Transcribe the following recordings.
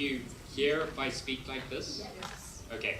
you hear if I speak like this? Yes. Okay.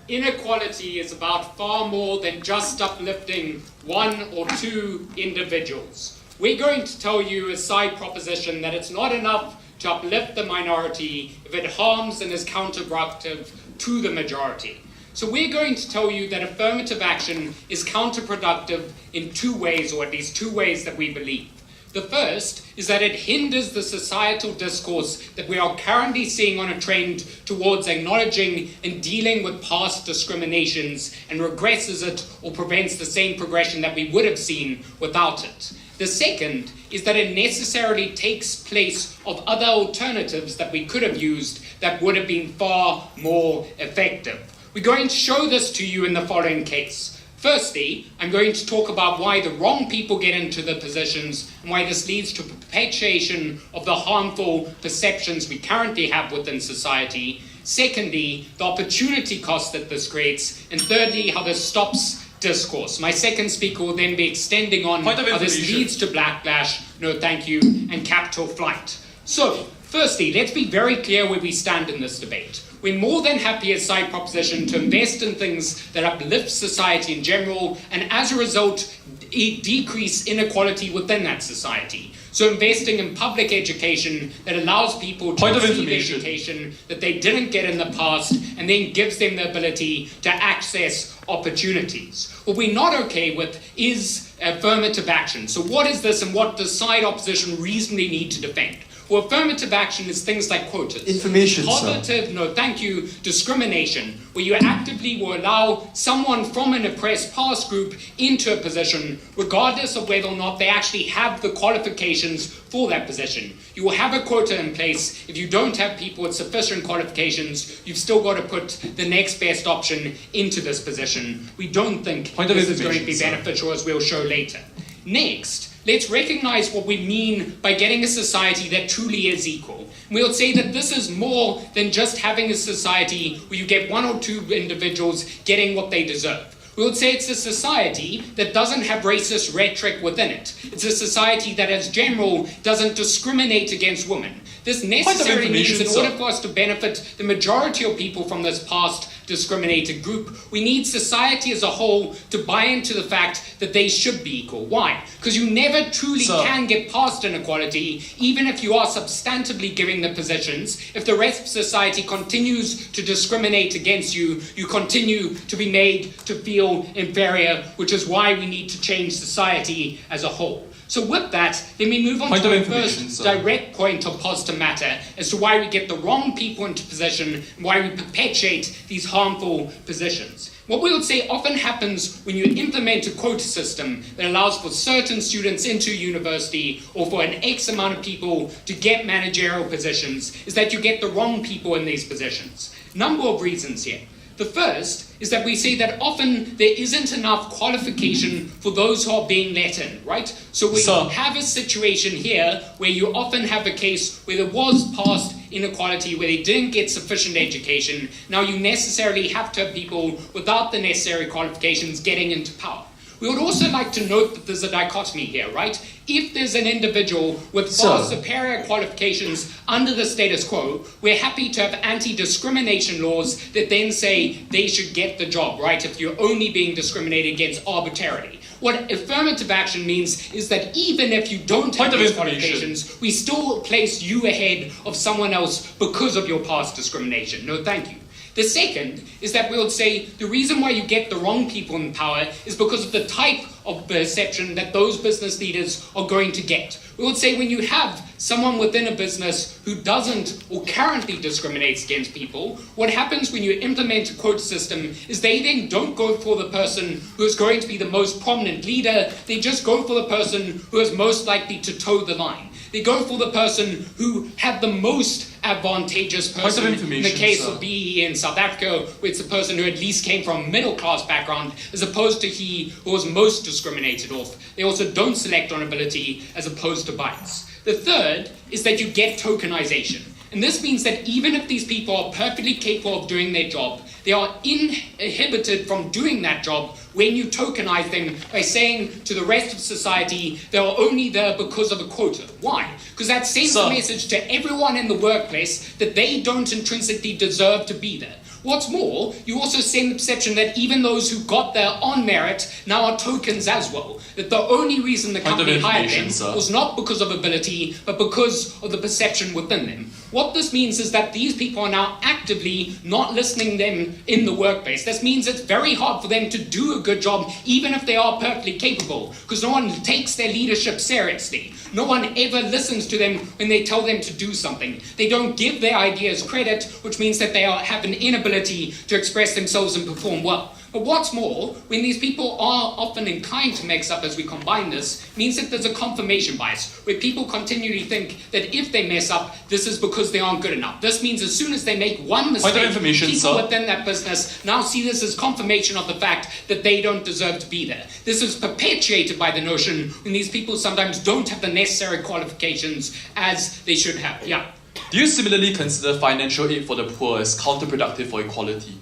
Inequality is about far more than just uplifting one or two individuals. We're going to tell you a side proposition that it's not enough to uplift the minority if it harms and is counterproductive to the majority. So we're going to tell you that affirmative action is counterproductive in two ways, or at least two ways that we believe. The first is that it hinders the societal discourse that we are currently seeing on a trend towards acknowledging and dealing with past discriminations and regresses it or prevents the same progression that we would have seen without it. The second is that it necessarily takes place of other alternatives that we could have used that would have been far more effective. We're going to show this to you in the following case. Firstly, I'm going to talk about why the wrong people get into the positions and why this leads to perpetuation of the harmful perceptions we currently have within society. Secondly, the opportunity cost that this creates. And thirdly, how this stops discourse. My second speaker will then be extending on how this leads to backlash, no thank you, and capital flight. So, firstly, let's be very clear where we stand in this debate. We're more than happy as side proposition to invest in things that uplift society in general and as a result decrease inequality within that society. So investing in public education that allows people to receive education that they didn't get in the past and then gives them the ability to access opportunities. What we're not okay with is affirmative action. So what is this and what does side opposition reasonably need to defend? Well, affirmative action is things like quotas. Information, positive, no thank you, discrimination, where you actively will allow someone from an oppressed past group into a position, regardless of whether or not they actually have the qualifications for that position. You will have a quota in place. If you don't have people with sufficient qualifications, you've still got to put the next best option into this position. We don't think this is going to be beneficial, as we'll show later. Next, let's recognize what we mean by getting a society that truly is equal. We'll say that this is more than just having a society where you get one or two individuals getting what they deserve. We would say it's a society that doesn't have racist rhetoric within it. It's a society that, as general, doesn't discriminate against women. This necessarily means in order for us to benefit the majority of people from this past discriminated group, we need society as a whole to buy into the fact that they should be equal. Why? Because you never truly can get past inequality, even if you are substantively giving the positions. If the rest of society continues to discriminate against you, you continue to be made to feel inferior, which is why we need to change society as a whole. So with that, then we move on to the first direct point of positive matter as to why we get the wrong people into position and why we perpetuate these harmful positions. What we would say often happens when you implement a quota system that allows for certain students into university or for an X amount of people to get managerial positions is that you get the wrong people in these positions. Number of reasons here. The first is that we say that often there isn't enough qualification for those who are being let in, right? So we have a situation here where you often have a case where there was past inequality, where they didn't get sufficient education. Now you necessarily have to have people without the necessary qualifications getting into power. We would also like to note that there's a dichotomy here, right? If there's an individual with far superior qualifications under the status quo, we're happy to have anti-discrimination laws that then say they should get the job, right? If you're only being discriminated against arbitrarily. What affirmative action means is that even if you don't have these qualifications, we still place you ahead of someone else because of your past discrimination. No, thank you. The second is that we would say the reason why you get the wrong people in power is because of the type of perception that those business leaders are going to get. We would say when you have someone within a business who doesn't or currently discriminates against people, what happens when you implement a quota system is they then don't go for the person who is going to be the most prominent leader, they just go for the person who is most likely to toe the line. They go for the person who had the most advantageous person. In the case of BE in South Africa, where it's the person who at least came from a middle-class background, as opposed to he who was most discriminated off. They also don't select on ability as opposed to bias. The third is that you get tokenization. And this means that even if these people are perfectly capable of doing their job, they are inhibited from doing that job when you tokenize them by saying to the rest of society they are only there because of a quota. Why? Because that sends a message to everyone in the workplace that they don't intrinsically deserve to be there. What's more, you also send the perception that even those who got there on merit now are tokens as well. That the only reason the company hired them was not because of ability, but because of the perception within them. What this means is that these people are now actively not listening to them in the workplace. This means it's very hard for them to do a good job, even if they are perfectly capable, because no one takes their leadership seriously. No one ever listens to them when they tell them to do something. They don't give their ideas credit, which means that they have an inability to express themselves and perform well. But what's more, when these people are often inclined to mix up as we combine this, means that there's a confirmation bias, where people continually think that if they mess up, this is because they aren't good enough. This means as soon as they make one mistake, people within that business now see this as confirmation of the fact that they don't deserve to be there. This is perpetuated by the notion when these people sometimes don't have the necessary qualifications as they should have. Yeah. Do you similarly consider financial aid for the poor as counterproductive for equality?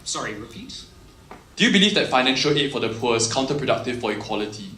Sorry, repeat? Do you believe that financial aid for the poor is counterproductive for equality?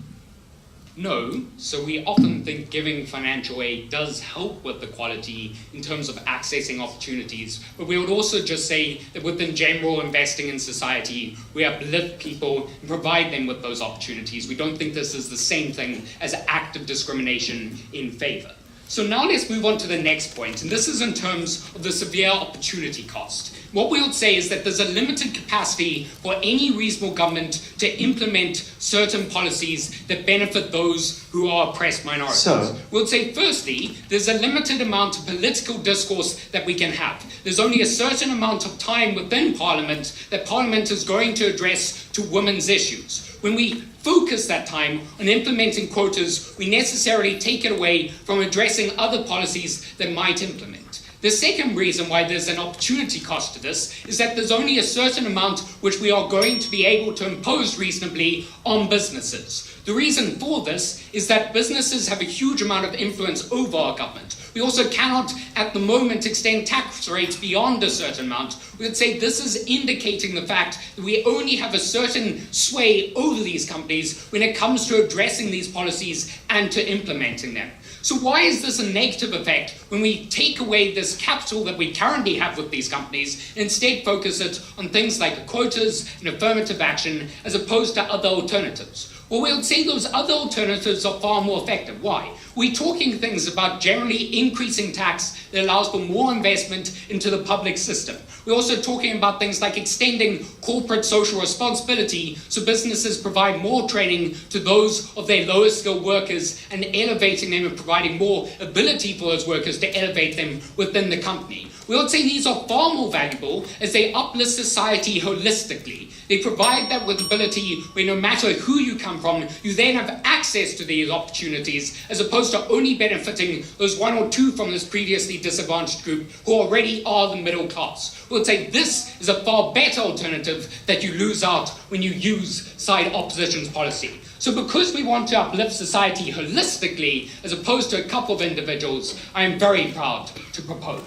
No. So we often think giving financial aid does help with equality in terms of accessing opportunities. But we would also just say that within general investing in society, we uplift people and provide them with those opportunities. We don't think this is the same thing as active discrimination in favor. So now let's move on to the next point, and this is in terms of the severe opportunity cost. What we would say is that there's a limited capacity for any reasonable government to implement certain policies that benefit those who are oppressed minorities. We'll say, firstly, there's a limited amount of political discourse that we can have. There's only a certain amount of time within Parliament that Parliament is going to address to women's issues. When we focus that time on implementing quotas, we necessarily take it away from addressing other policies that might implement. The second reason why there's an opportunity cost to this is that there's only a certain amount which we are going to be able to impose reasonably on businesses. The reason for this is that businesses have a huge amount of influence over our government. We also cannot, at the moment, extend tax rates beyond a certain amount. We would say this is indicating the fact that we only have a certain sway over these companies when it comes to addressing these policies and to implementing them. So why is this a negative effect when we take away this capital that we currently have with these companies and instead focus it on things like quotas and affirmative action as opposed to other alternatives? Well, we would say those other alternatives are far more effective. Why? We're talking things about generally increasing tax that allows for more investment into the public system. We're also talking about things like extending corporate social responsibility so businesses provide more training to those of their lowest skilled workers and elevating them and providing more ability for those workers to elevate them within the company. We would say these are far more valuable as they uplift society holistically. They provide that with ability where no matter who you come from, you then have access to these opportunities as opposed to only benefiting those one or two from this previously disadvantaged group who already are the middle class. We would say this is a far better alternative that you lose out when you use side opposition's policy. So because we want to uplift society holistically as opposed to a couple of individuals, I am very proud to propose.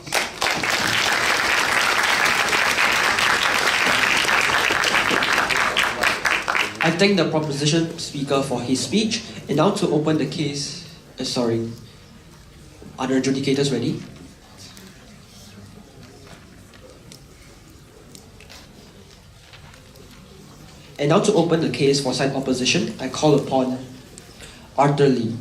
I thank the proposition speaker for his speech. And now to open the case, are the adjudicators ready? And now to open the case for side opposition, I call upon Arthur Lee.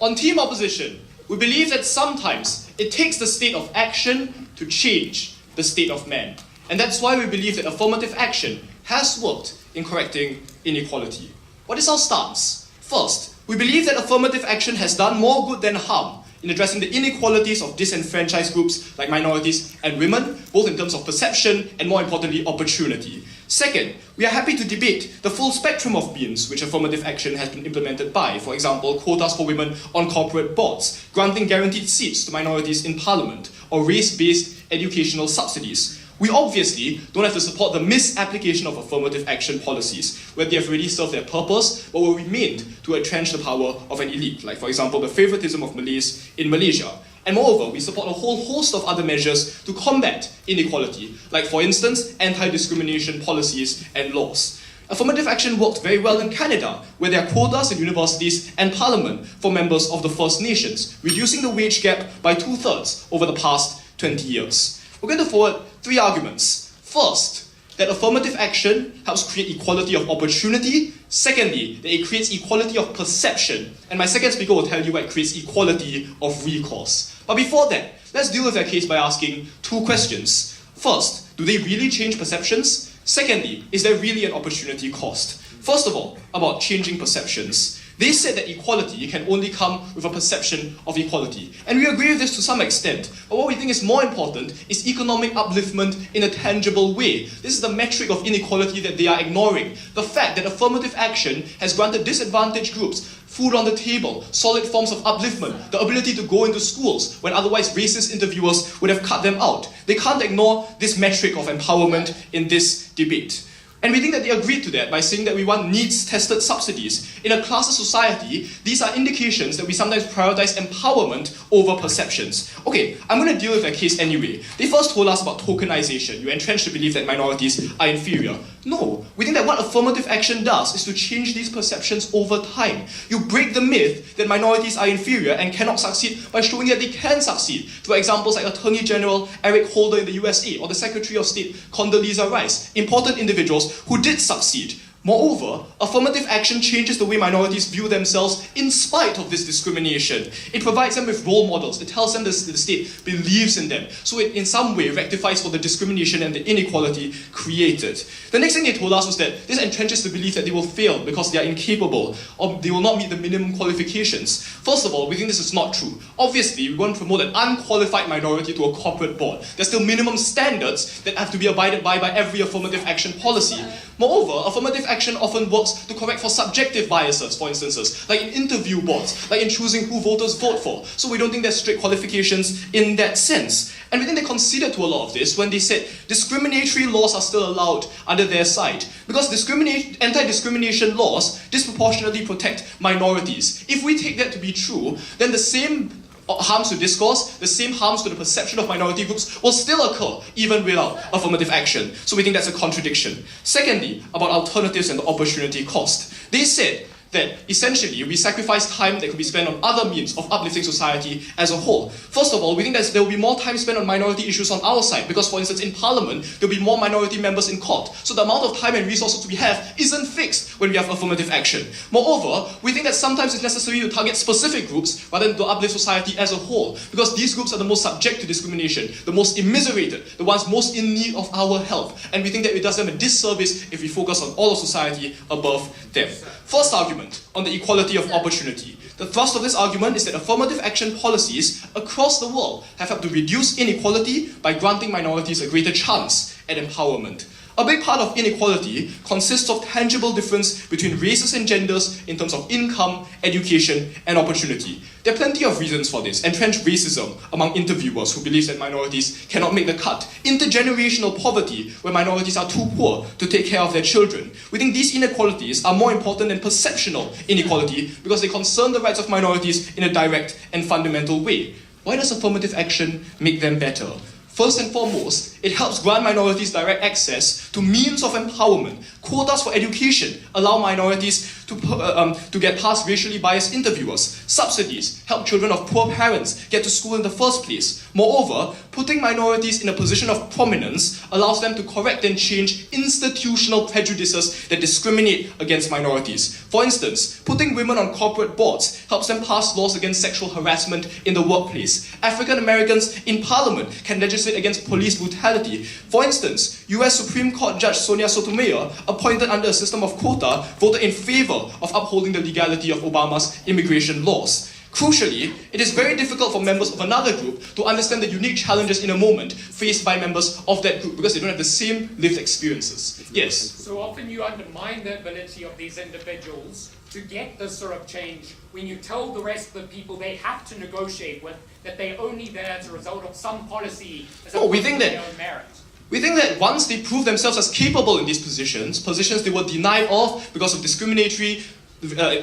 On team opposition, we believe that sometimes it takes the state of action to change the state of man. And that's why we believe that affirmative action has worked in correcting inequality. What is our stance? First, we believe that affirmative action has done more good than harm in addressing the inequalities of disenfranchised groups like minorities and women, both in terms of perception and, more importantly, opportunity. Second, we are happy to debate the full spectrum of means which affirmative action has been implemented by, for example, quotas for women on corporate boards, granting guaranteed seats to minorities in parliament, or race-based educational subsidies. We obviously don't have to support the misapplication of affirmative action policies, where they have already served their purpose, but were remained to entrench the power of an elite, like for example the favoritism of Malays in Malaysia. And moreover, we support a whole host of other measures to combat inequality, like for instance, anti-discrimination policies and laws. Affirmative action worked very well in Canada, where there are quotas in universities and parliament for members of the First Nations, reducing the wage gap by 2/3 over the past 20 years. We're going to forward 3 arguments. First, that affirmative action helps create equality of opportunity. Secondly, that it creates equality of perception. And my second speaker will tell you why it creates equality of recourse. But before that, let's deal with their case by asking 2 questions. First, do they really change perceptions? Secondly, is there really an opportunity cost? First of all, about changing perceptions. They said that equality can only come with a perception of equality. And we agree with this to some extent. But what we think is more important is economic upliftment in a tangible way. This is the metric of inequality that they are ignoring. The fact that affirmative action has granted disadvantaged groups food on the table, solid forms of upliftment, the ability to go into schools when otherwise racist interviewers would have cut them out. They can't ignore this metric of empowerment in this debate. And we think that they agreed to that by saying that we want needs-tested subsidies. In a classless society, these are indications that we sometimes prioritize empowerment over perceptions. Okay, I'm going to deal with their case anyway. They first told us about tokenization. You entrench the belief that minorities are inferior. No, we think that what affirmative action does is to change these perceptions over time. You break the myth that minorities are inferior and cannot succeed by showing that they can succeed. For examples like Attorney General Eric Holder in the USA or the Secretary of State Condoleezza Rice, important individuals who did succeed. Moreover, affirmative action changes the way minorities view themselves in spite of this discrimination. It provides them with role models. It tells them that the state believes in them. So it in some way rectifies for the discrimination and the inequality created. The next thing they told us was that this entrenches the belief that they will fail because they are incapable or they will not meet the minimum qualifications. First of all, we think this is not true. Obviously, we won't promote an unqualified minority to a corporate board. There's still minimum standards that have to be abided by every affirmative action policy. Moreover, affirmative action often works to correct for subjective biases, for instances, like in interview boards, like in choosing who voters vote for. So we don't think there's strict qualifications in that sense. And we think they conceded to a lot of this when they said discriminatory laws are still allowed under their side. Because anti-discrimination laws disproportionately protect minorities. If we take that to be true, then the same harms to discourse, the same harms to the perception of minority groups will still occur even without affirmative action. So we think that's a contradiction. Secondly, about alternatives and the opportunity cost. They said that essentially we sacrifice time that could be spent on other means of uplifting society as a whole. First of all, we think that there will be more time spent on minority issues on our side because, for instance, in Parliament, there will be more minority members in court. So the amount of time and resources we have isn't fixed when we have affirmative action. Moreover, we think that sometimes it's necessary to target specific groups rather than to uplift society as a whole because these groups are the most subject to discrimination, the most immiserated, the ones most in need of our help. And we think that it does them a disservice if we focus on all of society above them. First argument, on the equality of opportunity. The thrust of this argument is that affirmative action policies across the world have helped to reduce inequality by granting minorities a greater chance at empowerment. A big part of inequality consists of tangible difference between races and genders in terms of income, education, and opportunity. There are plenty of reasons for this. Entrenched racism among interviewers who believe that minorities cannot make the cut. Intergenerational poverty, where minorities are too poor to take care of their children. We think these inequalities are more important than perceptional inequality because they concern the rights of minorities in a direct and fundamental way. Why does affirmative action make them better? First and foremost, it helps grant minorities direct access to means of empowerment. Quotas for education allow minorities to get past racially biased interviewers. Subsidies help children of poor parents get to school in the first place. Moreover, putting minorities in a position of prominence allows them to correct and change institutional prejudices that discriminate against minorities. For instance, putting women on corporate boards helps them pass laws against sexual harassment in the workplace. African Americans in Parliament can legislate against police brutality. For instance, US Supreme Court Judge Sonia Sotomayor, appointed under a system of quota, voted in favor of upholding the legality of Obama's immigration laws. Crucially, it is very difficult for members of another group to understand the unique challenges in a moment faced by members of that group because they don't have the same lived experiences. Yes? So often you undermine the ability of these individuals to get this sort of change when you tell the rest of the people they have to negotiate with that they're only there as a result of some policy as No, we opposed think to that- their own merit. We think that once they prove themselves as capable in these positions they were denied of because of discriminatory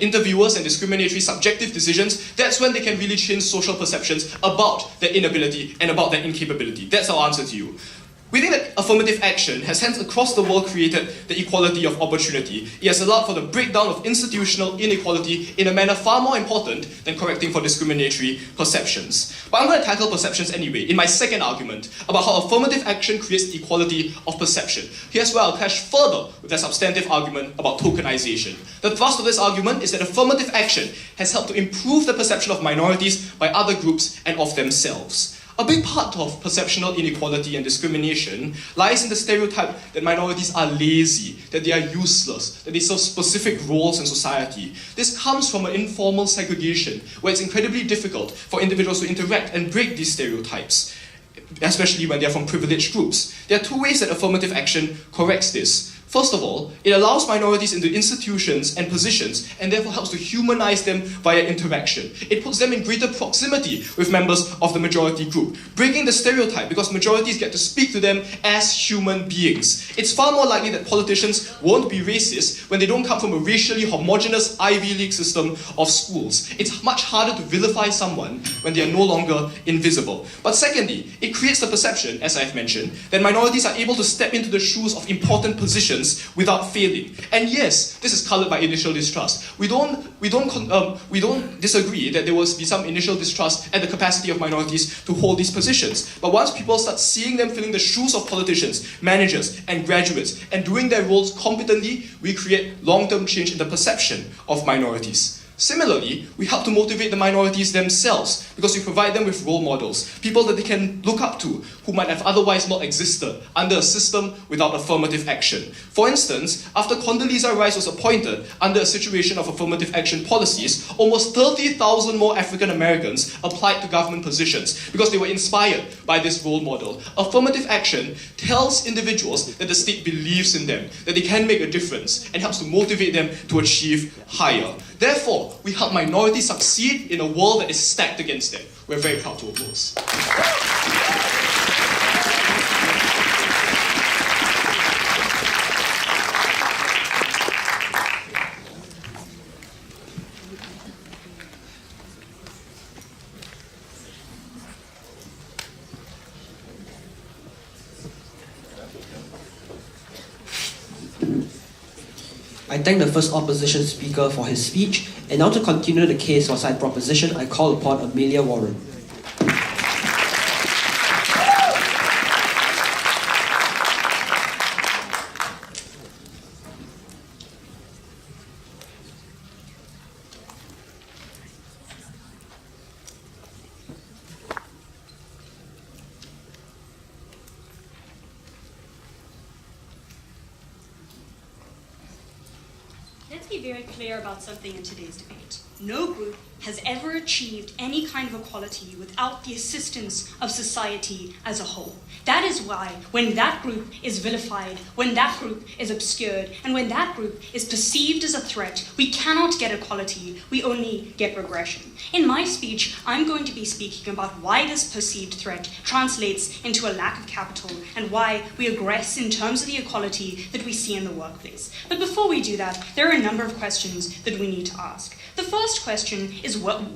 interviewers and discriminatory subjective decisions, that's when they can really change social perceptions about their inability and about their incapability. That's our answer to you. We think that affirmative action has hence across the world created the equality of opportunity. It has allowed for the breakdown of institutional inequality in a manner far more important than correcting for discriminatory perceptions. But I'm going to tackle perceptions anyway in my second argument about how affirmative action creates equality of perception. Here's where I'll clash further with their substantive argument about tokenization. The thrust of this argument is that affirmative action has helped to improve the perception of minorities by other groups and of themselves. A big part of perceptional inequality and discrimination lies in the stereotype that minorities are lazy, that they are useless, that they serve specific roles in society. This comes from an informal segregation where it's incredibly difficult for individuals to interact and break these stereotypes, especially when they're from privileged groups. There are two ways that affirmative action corrects this. First of all, it allows minorities into institutions and positions and therefore helps to humanize them via interaction. It puts them in greater proximity with members of the majority group, breaking the stereotype because majorities get to speak to them as human beings. It's far more likely that politicians won't be racist when they don't come from a racially homogeneous Ivy League system of schools. It's much harder to vilify someone when they are no longer invisible. But secondly, it creates the perception, as I've mentioned, that minorities are able to step into the shoes of important positions without failing. And yes, this is colored by initial distrust. We don't disagree that there will be some initial distrust at the capacity of minorities to hold these positions. But once people start seeing them filling the shoes of politicians, managers, and graduates, and doing their roles competently, we create long-term change in the perception of minorities. Similarly, we help to motivate the minorities themselves because we provide them with role models, people that they can look up to who might have otherwise not existed under a system without affirmative action. For instance, after Condoleezza Rice was appointed under a situation of affirmative action policies, almost 30,000 more African Americans applied to government positions because they were inspired by this role model. Affirmative action tells individuals that the state believes in them, that they can make a difference, and helps to motivate them to achieve higher. Therefore, we help minorities succeed in a world that is stacked against them. We're very proud to oppose. I thank the first opposition speaker for his speech, and now to continue the case for side proposition, I call upon Amelia Warren. Let's be very clear about something in today's debate. No group has ever achieved any kind of equality without the assistance of society as a whole. That is why when that group is vilified, when that group is obscured, and when that group is perceived as a threat, we cannot get equality, we only get regression. In my speech, I'm going to be speaking about why this perceived threat translates into a lack of capital and why we aggress in terms of the equality that we see in the workplace. But before we do that, there are a number of questions that we need to ask. The first question is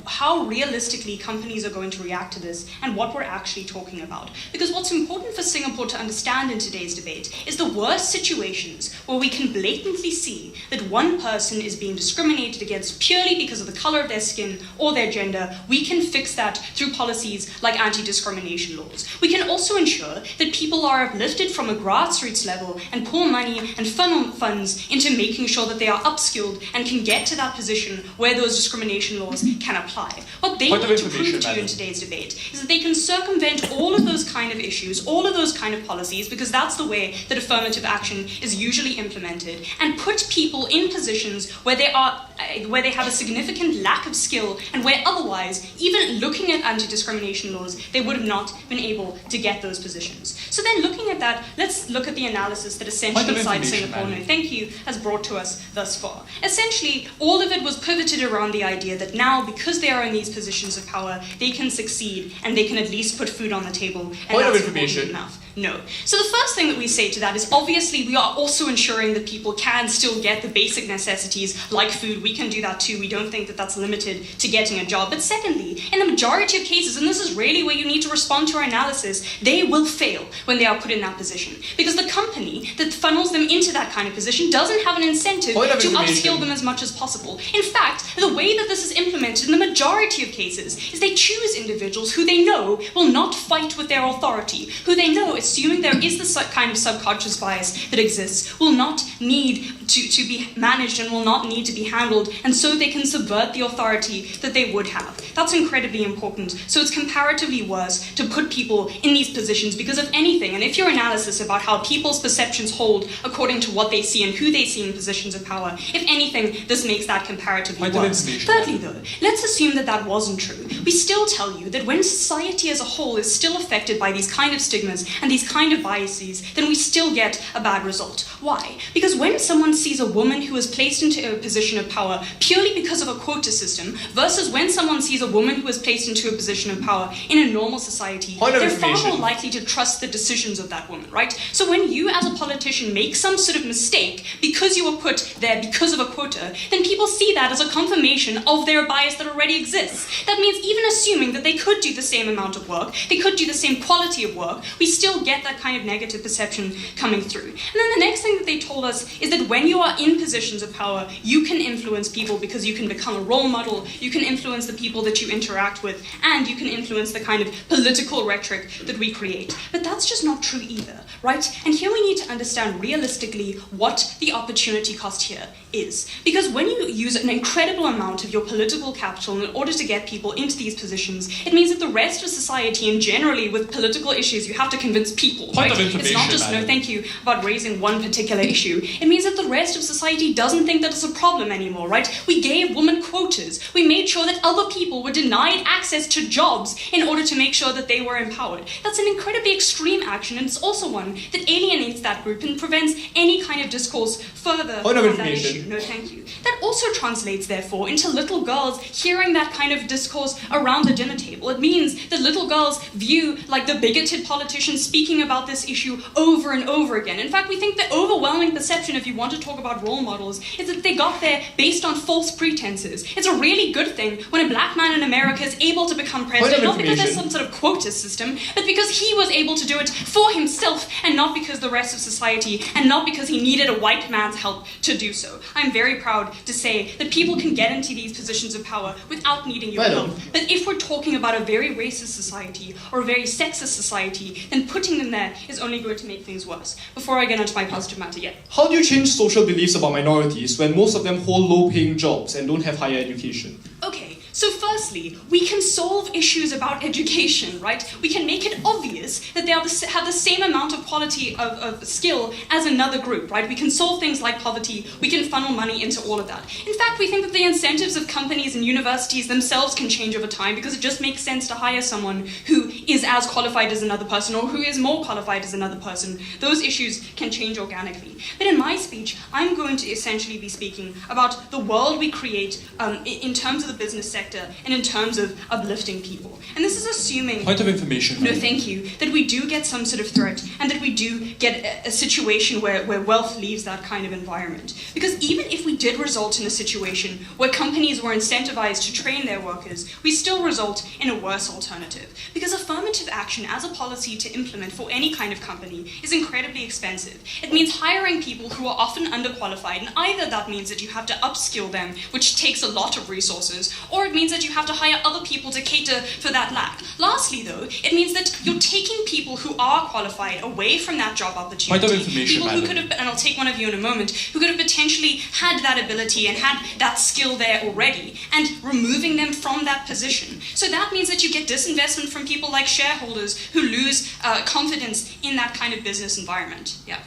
how realistically companies are going to react to this and what we're actually talking about. Because what's important for Singapore to understand in today's debate is the worst situations where we can blatantly see that one person is being discriminated against purely because of the color of their skin or their gender. We can fix that through policies like anti-discrimination laws. We can also ensure that people are uplifted from a grassroots level and pour money and funnel funds into making sure that they are upskilled and can get to that position where where those discrimination laws can apply. What they Point of want to information, prove to you in madam. today's debate is that they can circumvent all of those kind of issues, all of those kind of policies, because that's the way that affirmative action is usually implemented, and put people in positions where they have a significant lack of skill, and where otherwise, even looking at anti-discrimination laws, they would have not been able to get those positions. So then, looking at that, let's look at the analysis that essentially Side Singapore, no thank you, has brought to us thus far. Essentially, all of it was pivoted around the idea that now, because they are in these positions of power, they can succeed and they can at least put food on the table. And Point of that's information. important enough. No. So the first thing that we say to that is obviously we are also ensuring that people can still get the basic necessities like food. We can do that too. We don't think that that's limited to getting a job. But secondly, in the majority of cases, and this is really where you need to respond to our analysis, they will fail when they are put in that position. Because the company that funnels them into that kind of position doesn't have an incentive Point of to information. upskill them as much as possible. In fact, the way that this is implemented in the majority of cases is they choose individuals who they know will not fight with their authority, who they know, assuming there is the kind of subconscious bias that exists, will not need to be managed and will not need to be handled, and so they can subvert the authority that they would have. That's incredibly important. So it's comparatively worse to put people in these positions because of anything. And if your analysis about how people's perceptions hold according to what they see and who they see in positions of power, if anything, this makes that comparatively Point of worse. information. Thirdly, though, let's assume that that wasn't true. We still tell you that when society as a whole is still affected by these kind of stigmas and these kind of biases, then we still get a bad result. Why? Because when someone sees a woman who is placed into a position of power purely because of a quota system versus when someone sees a woman who is placed into a position of power in a normal society, Point of they're far information. more likely to trust the decisions of that woman, right? So when you as a politician make some sort of mistake because you were put there because of a quota, then people see that as a confirmation of their bias that already exists. That means even assuming that they could do the same amount of work, they could do the same quality of work, we still get that kind of negative perception coming through. And then the next thing that they told us is that when you are in positions of power, you can influence people because you can become a role model, you can influence the people that you interact with, and you can influence the kind of political rhetoric that we create. But that's just not true either, right? And here we need to understand realistically what the opportunity cost here is. Because when you use an incredible amount of your political capital in order to get people into these positions, it means that the rest of society, and generally with political issues, you have to convince people, Point right? of It's not information, just, no madam. thank you, about raising one particular issue. It means that the rest of society doesn't think that it's a problem anymore, right? We gave women quotas. We made sure that other people were denied access to jobs in order to make sure that they were empowered. That's an incredibly extreme action, and it's also one that alienates that group and prevents any kind of discourse further Point of on that information. issue. No, thank you. That also translates, therefore, into little girls hearing that kind of discourse around the dinner table. It means that little girls view like the bigoted politicians speaking about this issue over and over again. In fact, we think the overwhelming perception, if you want to talk about role models, is that they got there based on false pretenses. It's a really good thing when a black man in America is able to become president, not because there's some sort of quota system, but because he was able to do it for himself and not because the rest of society, and not because he needed a white man's help to do so. I'm very proud to say that people can get into these positions of power without needing your Madam. help. But if we're talking about a very racist society or a very sexist society, then putting them there is only going to make things worse. Before I get onto my positive matter, yeah. How do you change social beliefs about minorities when most of them hold low-paying jobs and don't have higher education? Okay, so firstly, we can solve issues about education, right? We can make it obvious that they have the same amount of quality of skill as another group, right? We can solve things like poverty, we can funnel money into all of that. In fact, we think that the incentives of companies and universities themselves can change over time because it just makes sense to hire someone who is as qualified as another person or who is more qualified as another person. Those issues can change organically. But in my speech, I'm going to essentially be speaking about the world we create in terms of the business sector and in terms of uplifting people. And this is assuming... Point of information. No, thank you. That we do get some sort of threat and that we do get a situation where wealth leaves that kind of environment. Because even if we did result in a situation where companies were incentivized to train their workers, we still result in a worse alternative. Because affirmative action as a policy to implement for any kind of company is incredibly expensive. It means hiring people who are often underqualified, and either that means that you have to upskill them, which takes a lot of resources, or it means that you have to hire other people to cater for that lack. Lastly, though, it means that you're taking people who are qualified away from that job opportunity. Point of information, people who madam. could have, and I'll take one of you in a moment, who could have potentially had that ability and had that skill there already, and removing them from that position. So that means that you get disinvestment from people like shareholders who lose confidence in that kind of business environment. Yeah.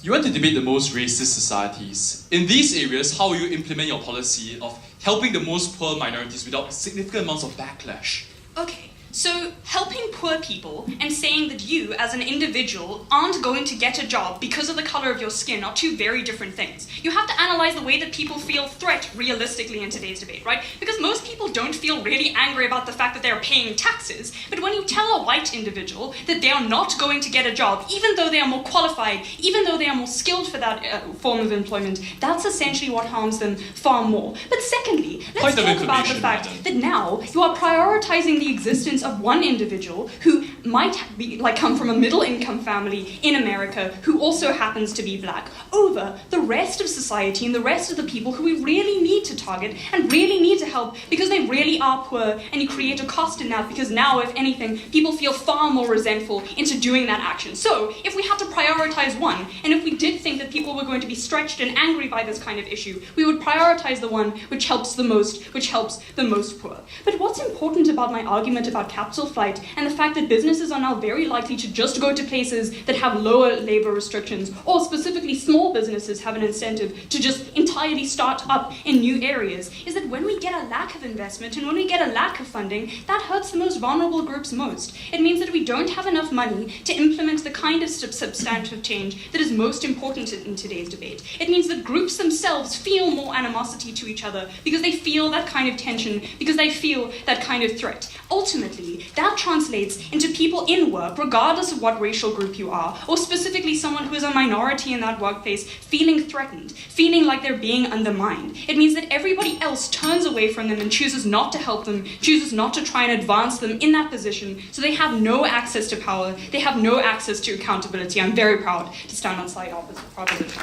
You want to debate the most racist societies. In these areas, how will you implement your policy of helping the most poor minorities without significant amounts of backlash? Okay, so helping poor people and saying that you, as an individual, aren't going to get a job because of the color of your skin are two very different things. You have to analyze the way that people feel threat realistically in today's debate, right? Because most people don't feel really angry about the fact that they're paying taxes, but when you tell a white individual that they are not going to get a job, even though they are more qualified, even though they are more skilled for that form of employment, that's essentially what harms them far more. But secondly, let's talk about the fact that now you are prioritizing the existence of one individual who might be come from a middle income family in America who also happens to be black over the rest of society and the rest of the people who we really need to target and really need to help because they really are poor, and you create a cost in that because now, if anything, people feel far more resentful into doing that action. So if we had to prioritize one, and if we did think that people were going to be stretched and angry by this kind of issue, we would prioritize the one which helps the most, which helps the most poor. But what's important about my argument about capital flight and the fact that businesses are now very likely to just go to places that have lower labor restrictions, or specifically small businesses have an incentive to just entirely start up in new areas, is that when we get a lack of investment and when we get a lack of funding, that hurts the most vulnerable groups most. It means that we don't have enough money to implement the kind of substantive change that is most important in today's debate. It means that groups themselves feel more animosity to each other because they feel that kind of tension, because they feel that kind of threat. Ultimately, that translates into people in work, regardless of what racial group you are, or specifically someone who is a minority in that workplace, feeling threatened, feeling like they're being undermined. It means that everybody else turns away from them and chooses not to help them, chooses not to try and advance them in that position, so they have no access to power, they have no access to accountability. I'm very proud to stand on side of this proposition.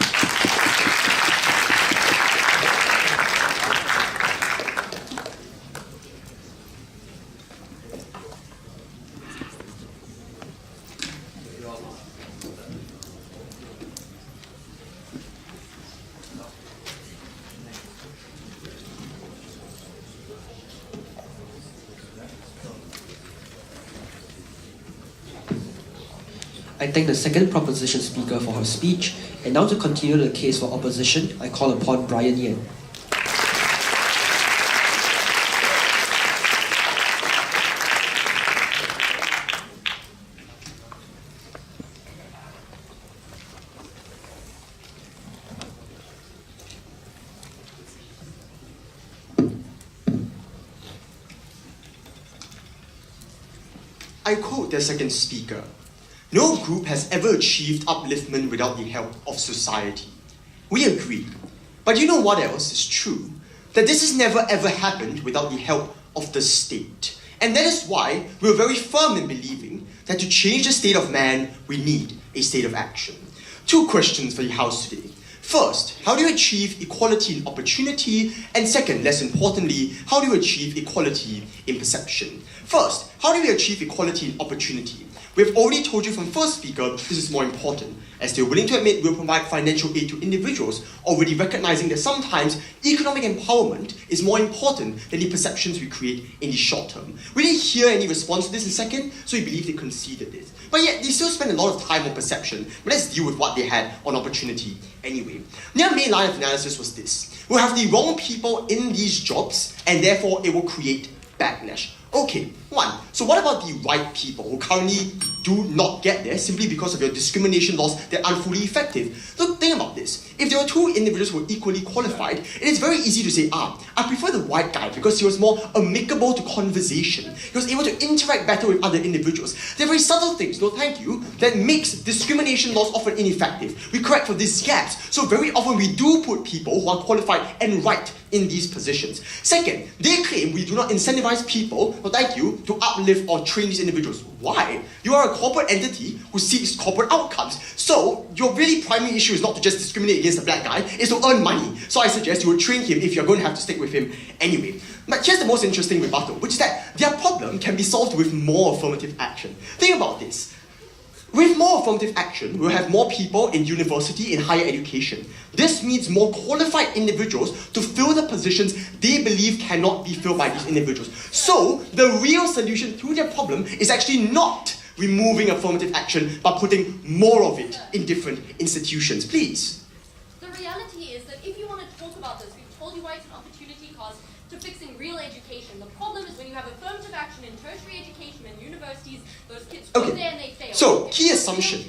I thank the second proposition speaker for her speech, and now to continue the case for opposition, I call upon Brian Yen. I quote the second speaker. No group has ever achieved upliftment without the help of society. We agree. But you know what else is true? That this has never ever happened without the help of the state. And that is why we're very firm in believing that to change the state of man, we need a state of action. Two questions for the House today. First, how do you achieve equality in opportunity? And second, less importantly, how do you achieve equality in perception? First, how do we achieve equality in opportunity? We've already told you from first speaker this is more important, as they're willing to admit we'll provide financial aid to individuals, already recognizing that sometimes economic empowerment is more important than the perceptions we create in the short term. We didn't hear any response to this in second, so we believe they conceded this. But yet, they still spend a lot of time on perception, but let's deal with what they had on opportunity anyway. Their main line of analysis was this. We'll have the wrong people in these jobs, and therefore it will create backlash. Okay, one, so what about the right people who currently do not get there simply because of your discrimination laws that aren't fully effective? Look, think about this. If there were two individuals who were equally qualified, it is very easy to say, I prefer the white guy because he was more amicable to conversation. He was able to interact better with other individuals. They're very subtle things, no thank you, that makes discrimination laws often ineffective. We correct for these gaps, so very often we do put people who are qualified and right in these positions. Second, they claim we do not incentivize people no thank you, to uplift or train these individuals. Why? You are a corporate entity who seeks corporate outcomes. So your really primary issue is not to just discriminate against the black guy, it's to earn money. So I suggest you will train him if you're going to have to stick with him anyway. But here's the most interesting rebuttal, which is that their problem can be solved with more affirmative action. Think about this. With more affirmative action, we'll have more people in university and higher education. This means more qualified individuals to fill the positions they believe cannot be filled by these individuals. So, the real solution to their problem is actually not removing affirmative action, but putting more of it in different institutions. Please. The reality is that if you want to talk about this, we've told you why it's an opportunity cost to fixing real education. The problem is when you have affirmative action in tertiary education and universities, those kids go there and they fail. So, key assumption.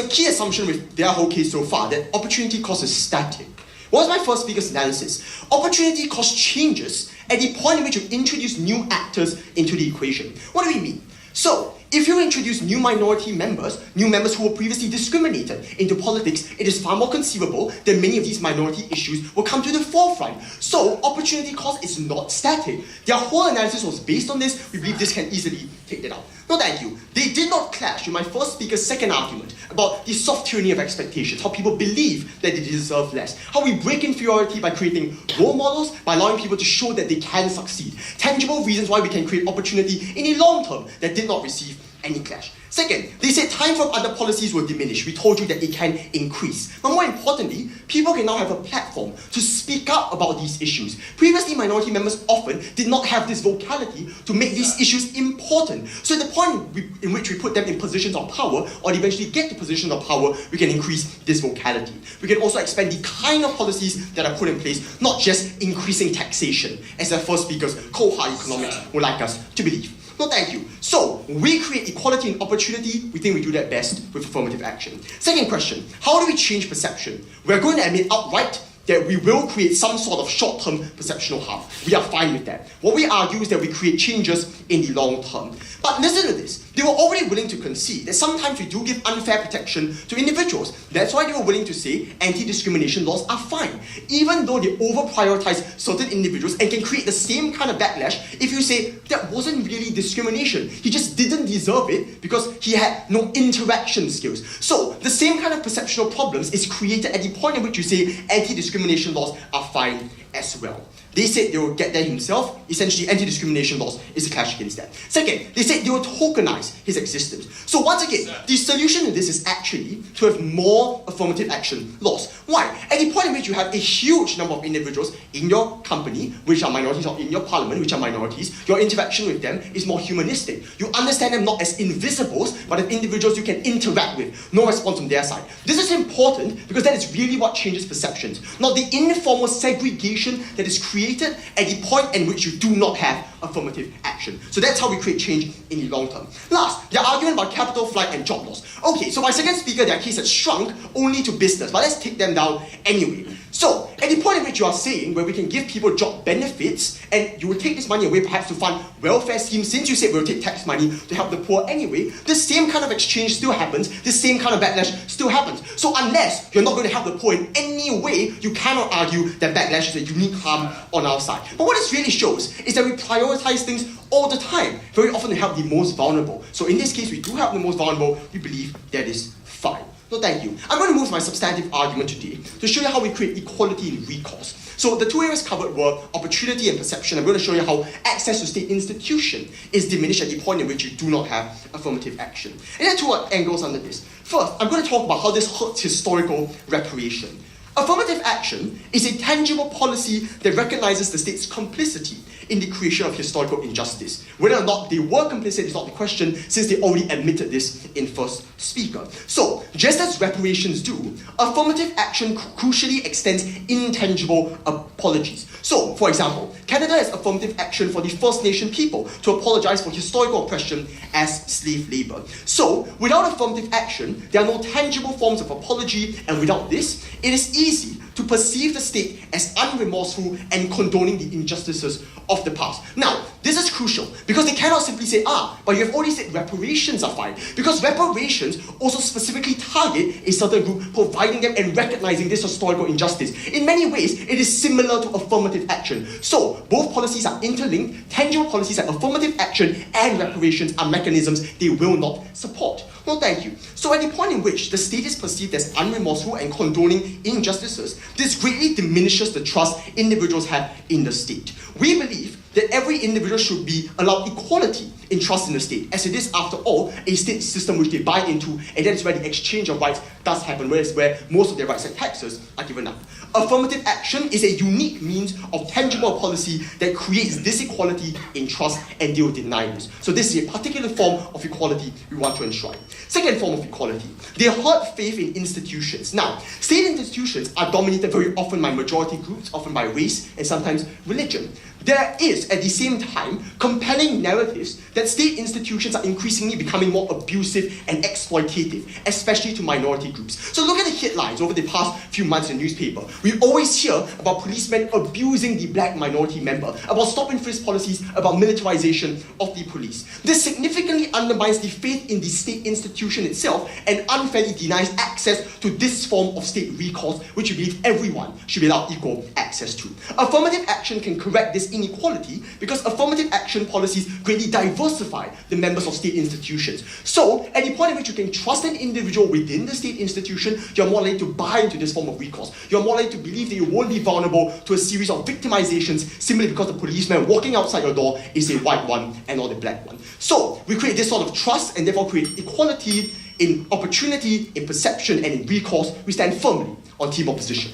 Key assumption with their whole case so far, that opportunity cost is static. What was my first speaker's analysis? Opportunity cost changes at the point in which you introduce new actors into the equation. What do we mean? So, if you introduce new minority members, new members who were previously discriminated into politics, it is far more conceivable that many of these minority issues will come to the forefront. So, opportunity cost is not static. Their whole analysis was based on this. We believe this can easily take that out. No, thank you. They did not clash with my first speaker's second argument about the soft tyranny of expectations, how people believe that they deserve less, how we break inferiority by creating role models, by allowing people to show that they can succeed. Tangible reasons why we can create opportunity in the long term that did not receive any clash. Second, they said time from other policies will diminish. We told you that it can increase. But more importantly, people can now have a platform to speak up about these issues. Previously, minority members often did not have this vocality to make these issues important. So at the point in which we put them in positions of power, or eventually get to positions of power, we can increase this vocality. We can also expand the kind of policies that are put in place, not just increasing taxation, as our first speakers, cold hard economics, would like us to believe. No, thank you. So, we create equality and opportunity. We think we do that best with affirmative action. Second question, how do we change perception? We're going to admit outright that we will create some sort of short-term perceptual harm. We are fine with that. What we argue is that we create changes in the long term. But listen to this. They were already willing to concede that sometimes we do give unfair protection to individuals. That's why they were willing to say anti-discrimination laws are fine, even though they over-prioritize certain individuals and can create the same kind of backlash if you say that wasn't really discrimination. He just didn't deserve it because he had no interaction skills. So the same kind of perceptual problems is created at the point at which you say anti-discrimination laws are fine as well. They said they will get there himself. Essentially, anti-discrimination laws is a clash against that. Second, they said they will tokenize his existence. So once again, the solution to this is actually to have more affirmative action laws. Why? At the point in which you have a huge number of individuals in your company, which are minorities, or in your parliament, which are minorities, your interaction with them is more humanistic. You understand them not as invisibles, but as individuals you can interact with. No response from their side. This is important because that is really what changes perceptions, not the informal segregation that is created at the point in which you do not have affirmative action. So that's how we create change in the long term. Last, their argument about capital flight and job loss. Okay, so my second speaker, their case had shrunk only to business, but let's take them down anyway. So, at the point in which you are saying where we can give people job benefits, and you will take this money away perhaps to fund welfare schemes, since you said we'll take tax money to help the poor anyway, the same kind of exchange still happens, the same kind of backlash still happens. So unless you're not going to help the poor in any way, you cannot argue that backlash is a unique harm on our side. But what this really shows is that we prioritize things all the time, very often to help the most vulnerable. So in this case, we do help the most vulnerable, we believe that is fine. No, thank you. I'm going to move to my substantive argument today to show you how we create equality in recourse. So the two areas covered were opportunity and perception. I'm going to show you how access to state institution is diminished at the point in which you do not have affirmative action. And there are two angles under this. First, I'm going to talk about how this hurts historical reparation. Affirmative action is a tangible policy that recognizes the state's complicity in the creation of historical injustice. Whether or not they were complicit is not the question, since they already admitted this in first speaker. So, just as reparations do, affirmative action crucially extends intangible apologies. So, for example, Canada has affirmative action for the First Nation people to apologize for historical oppression as slave labor. So, without affirmative action, there are no tangible forms of apology, and without this, it is easy to perceive the state as unremorseful and condoning the injustices of the past. Now, this is crucial because they cannot simply say, but you have already said reparations are fine, because reparations also specifically target a certain group, providing them and recognizing this historical injustice. In many ways, it is similar to affirmative action. So, both policies are interlinked. Tangible policies like affirmative action and reparations are mechanisms they will not support. Well, thank you. So at the point in which the state is perceived as unremorseful and condoning injustices, this greatly diminishes the trust individuals have in the state. We believe that every individual should be allowed equality in trust in the state, as it is, after all, a state system which they buy into, and that is where the exchange of rights does happen, whereas where most of their rights and taxes are given up. Affirmative action is a unique means of tangible policy that creates this equality in trust, and they will deny this. So this is a particular form of equality we want to enshrine. Second form of equality, they herd faith in institutions. Now, state institutions are dominated very often by majority groups, often by race and sometimes religion. There is, at the same time, compelling narratives that state institutions are increasingly becoming more abusive and exploitative, especially to minority groups. So look at the headlines over the past few months in the newspaper. We always hear about policemen abusing the black minority member, about stop and frisk policies, about militarization of the police. This significantly undermines the faith in the state institution itself and unfairly denies access to this form of state recourse, which we believe everyone should be allowed equal access to. Affirmative action can correct this inequality because affirmative action policies greatly diversify the members of state institutions. So, at the point at which you can trust an individual within the state institution, you're more likely to buy into this form of recourse. You're more likely to believe that you won't be vulnerable to a series of victimizations simply because the policeman walking outside your door is a white one and not a black one. So, we create this sort of trust and therefore create equality in opportunity, in perception, and in recourse. We stand firmly on team opposition.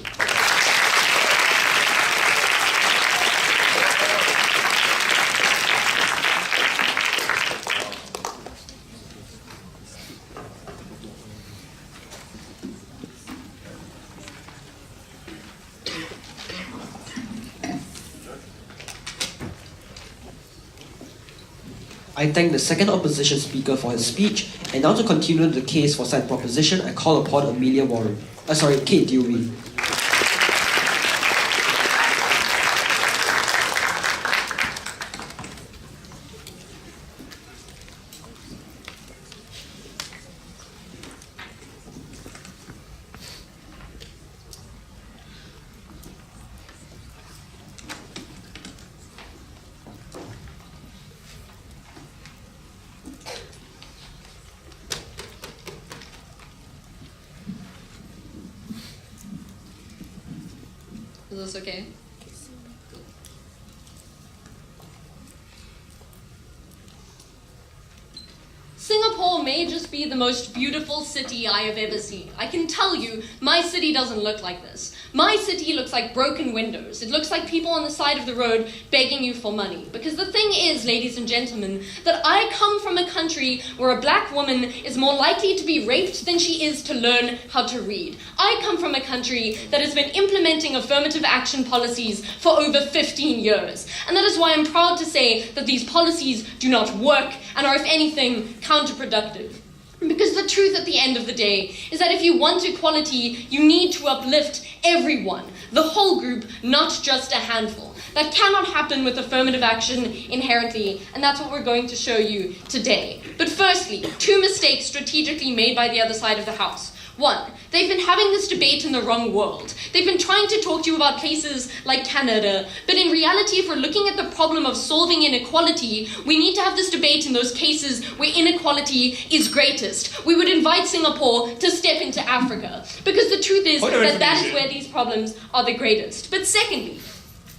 I thank the second opposition speaker for his speech, and now to continue the case for said proposition, I call upon Amelia Warren. Kate Dewey. Is this okay? Singapore may just be the most beautiful city I have ever seen. I can tell you, my city doesn't look like this. My city looks like broken windows. It looks like people on the side of the road begging you for money. Because the thing is, ladies and gentlemen, that I come from a country where a black woman is more likely to be raped than she is to learn how to read. I come from a country that has been implementing affirmative action policies for over 15 years. And that is why I'm proud to say that these policies do not work and are, if anything, counterproductive. Because the truth at the end of the day is that if you want equality, you need to uplift everyone, the whole group, not just a handful. That cannot happen with affirmative action inherently, and that's what we're going to show you today. But firstly, two mistakes strategically made by the other side of the House. One, they've been having this debate in the wrong world. They've been trying to talk to you about places like Canada, but in reality, if we're looking at the problem of solving inequality, we need to have this debate in those cases where inequality is greatest. We would invite Singapore to step into Africa, because the truth is that is where these problems are the greatest. But secondly,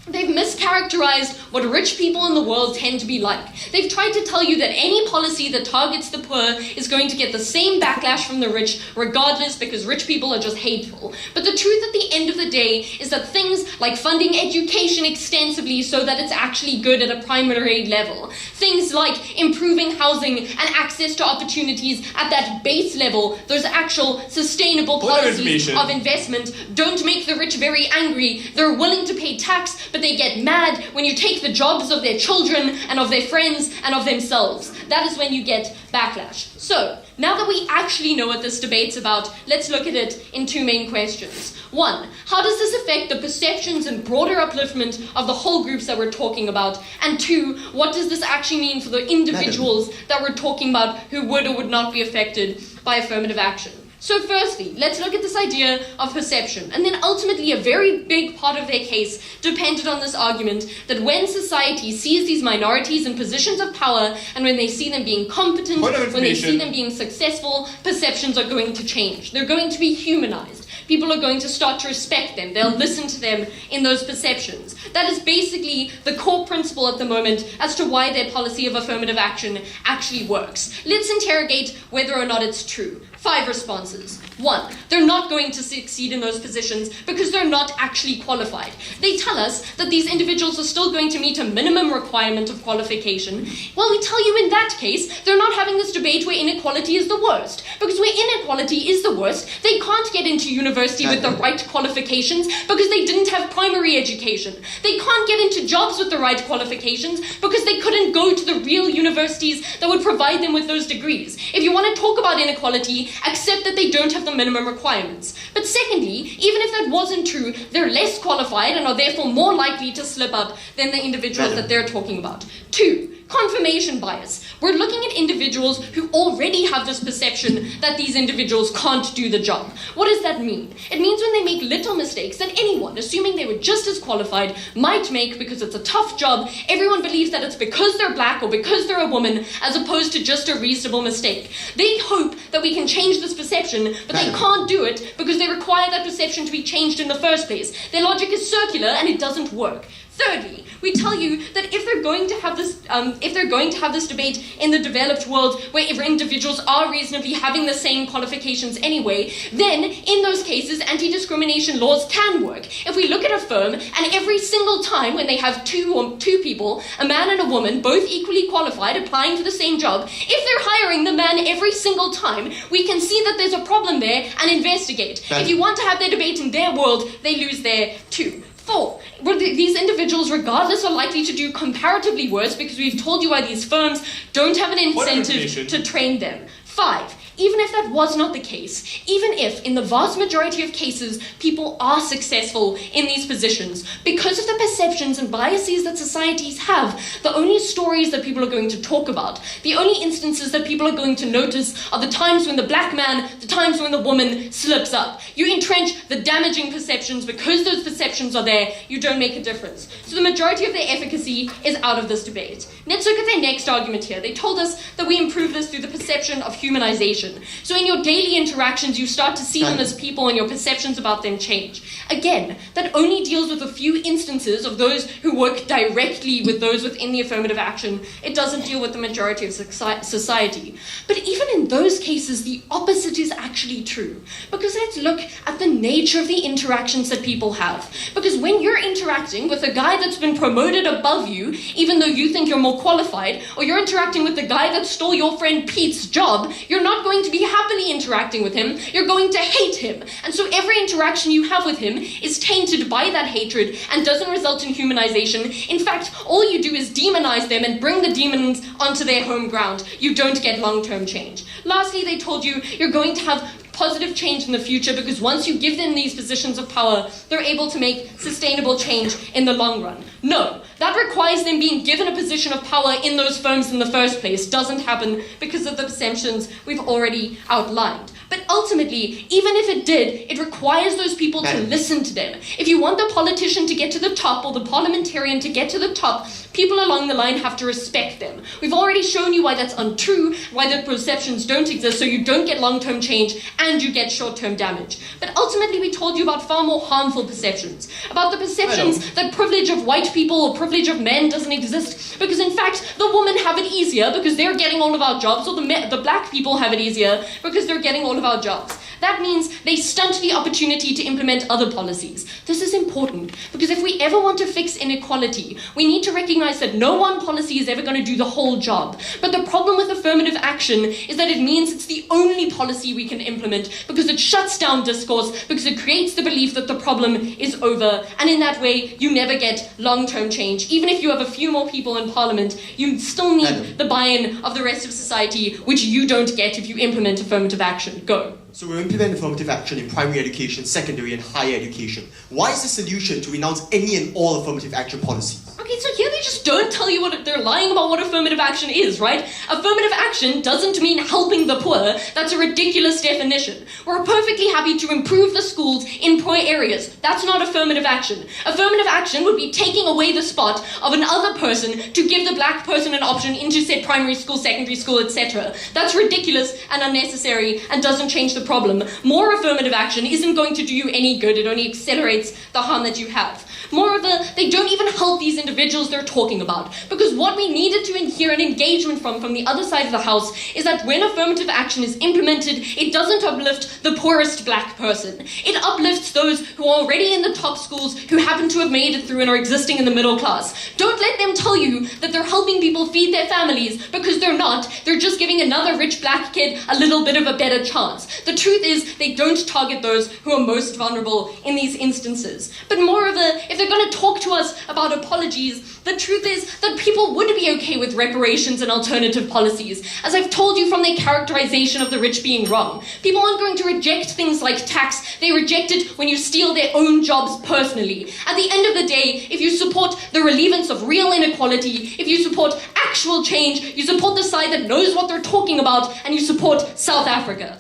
they've mischaracterized what rich people in the world tend to be like. They've tried to tell you that any policy that targets the poor is going to get the same backlash from the rich, regardless, because rich people are just hateful. But the truth at the end of the day is that things like funding education extensively so that it's actually good at a primary level, things like improving housing and access to opportunities at that base level, those actual sustainable policies of investment don't make the rich very angry. They're willing to pay tax but they get mad when you take the jobs of their children and of their friends and of themselves. That is when you get backlash. So, now that we actually know what this debate's about, let's look at it in two main questions. One, how does this affect the perceptions and broader upliftment of the whole groups that we're talking about? And two, what does this actually mean for the individuals that we're talking about who would or would not be affected by affirmative action? So firstly, let's look at this idea of perception. And then ultimately, a very big part of their case depended on this argument that when society sees these minorities in positions of power, and when they see them being competent, when they see them being successful, perceptions are going to change. They're going to be humanized. People are going to start to respect them. They'll listen to them in those perceptions. That is basically the core principle at the moment as to why their policy of affirmative action actually works. Let's interrogate whether or not it's true. 5 responses. 1, they're not going to succeed in those positions because they're not actually qualified. They tell us that these individuals are still going to meet a minimum requirement of qualification. Well, we tell you in that case, they're not having this debate where inequality is the worst. Because where inequality is the worst, they can't get into university with the right qualifications because they didn't have primary education. They can't get into jobs with the right qualifications because they couldn't go to the real universities that would provide them with those degrees. If you want to talk about inequality, accept that they don't have the minimum requirements. But secondly, even if that wasn't true, they're less qualified and are therefore more likely to slip up than the individuals that they're talking about. 2, confirmation bias. We're looking at individuals who already have this perception that these individuals can't do the job. What does that mean? It means when they make little mistakes that anyone, assuming they were just as qualified, might make because it's a tough job, everyone believes that it's because they're black or because they're a woman, as opposed to just a reasonable mistake. They hope that we can change this perception, but they can't do it because they require that perception to be changed in the first place. Their logic is circular and it doesn't work. Thirdly, we tell you that if they're going to have this debate in the developed world where individuals are reasonably having the same qualifications anyway, then in those cases anti-discrimination laws can work. If we look at a firm and every single time when they have two people, a man and a woman, both equally qualified, applying for the same job, if they're hiring the man every single time, we can see that there's a problem there and investigate. If you want to have their debate in their world, they lose there too. 4, these individuals, regardless, are likely to do comparatively worse because we've told you why these firms don't have an incentive to train them. 5, even if that was not the case, even if in the vast majority of cases people are successful in these positions, because of the perceptions and biases that societies have, the only stories that people are going to talk about, the only instances that people are going to notice are the times when the black man, the times when the woman slips up. You entrench the damaging perceptions. Because those perceptions are there, you don't make a difference. So the majority of their efficacy is out of this debate. Let's look at their next argument here. They told us that we improve this through the perception of humanization. So in your daily interactions, you start to see them as people and your perceptions about them change. Again, that only deals with a few instances of those who work directly with those within the affirmative action. It doesn't deal with the majority of society. But even in those cases, the opposite is actually true. Because let's look at the nature of the interactions that people have. Because when you're interacting with a guy that's been promoted above you, even though you think you're more qualified, or you're interacting with the guy that stole your friend Pete's job, you're not going to be happily interacting with him, you're going to hate him. And so every interaction you have with him is tainted by that hatred and doesn't result in humanization. In fact, all you do is demonize them and bring the demons onto their home ground. You don't get long-term change. Lastly, they told you you're going to have positive change in the future because once you give them these positions of power, they're able to make sustainable change in the long run. No, that requires them being given a position of power in those firms in the first place. Doesn't happen because of the perceptions we've already outlined. But ultimately, even if it did, it requires those people to listen to them. If you want the politician to get to the top or the parliamentarian to get to the top, people along the line have to respect them. We've already shown you why that's untrue, why the perceptions don't exist, so you don't get long-term change and you get short-term damage. But ultimately, we told you about far more harmful perceptions. About the perceptions that privilege of white people or privilege of men doesn't exist. Because in fact, the women have it easier because they're getting all of our jobs, or the black people have it easier because they're getting all of our jobs. that means they stunt the opportunity to implement other policies. This is important because if we ever want to fix inequality, we need to recognize that no one policy is ever going to do the whole job. But the problem with affirmative action is that it means it's the only policy we can implement because it shuts down discourse, because it creates the belief that the problem is over, and in that way you never get long-term change. Even if you have a few more people in parliament, you still need the buy-in of the rest of society, which you don't get if you implement affirmative action. Go. So we'll implement affirmative action in primary education, secondary and higher education. Why is the solution to renounce any and all affirmative action policies? Okay, so here they just don't tell you what they're lying about what affirmative action is, right? Affirmative action doesn't mean helping the poor. That's a ridiculous definition. We're perfectly happy to improve the schools in poor areas. That's not affirmative action. Affirmative action would be taking away the spot of another person to give the black person an option into, say, primary school, secondary school, etc. That's ridiculous and unnecessary and doesn't change the problem. More affirmative action isn't going to do you any good. It only accelerates the harm that you have. Moreover, they don't even help these individuals they're talking about, because what we needed to hear an engagement from the other side of the house is that when affirmative action is implemented, it doesn't uplift the poorest black person. It uplifts those who are already in the top schools, who happen to have made it through and are existing in the middle class. Don't let them tell you that they're helping people feed their families, because they're not. They're just giving another rich black kid a little bit of a better chance. The truth is, they don't target those who are most vulnerable in these instances. But moreover, if they're going to talk to us about apologies, the truth is that people would be okay with reparations and alternative policies. As I've told you from their characterization of the rich being wrong, people aren't going to reject things like tax. They reject it when you steal their own jobs personally. At the end of the day, if you support the relievance of real inequality, if you support actual change, you support the side that knows what they're talking about, and you support South Africa.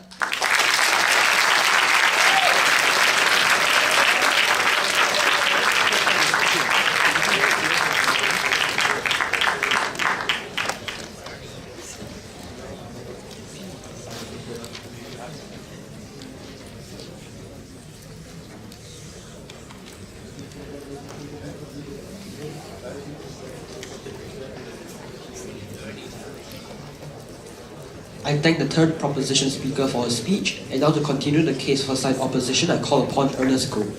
I thank the third proposition speaker for his speech, and now to continue the case for side opposition, I call upon Ernest Goh.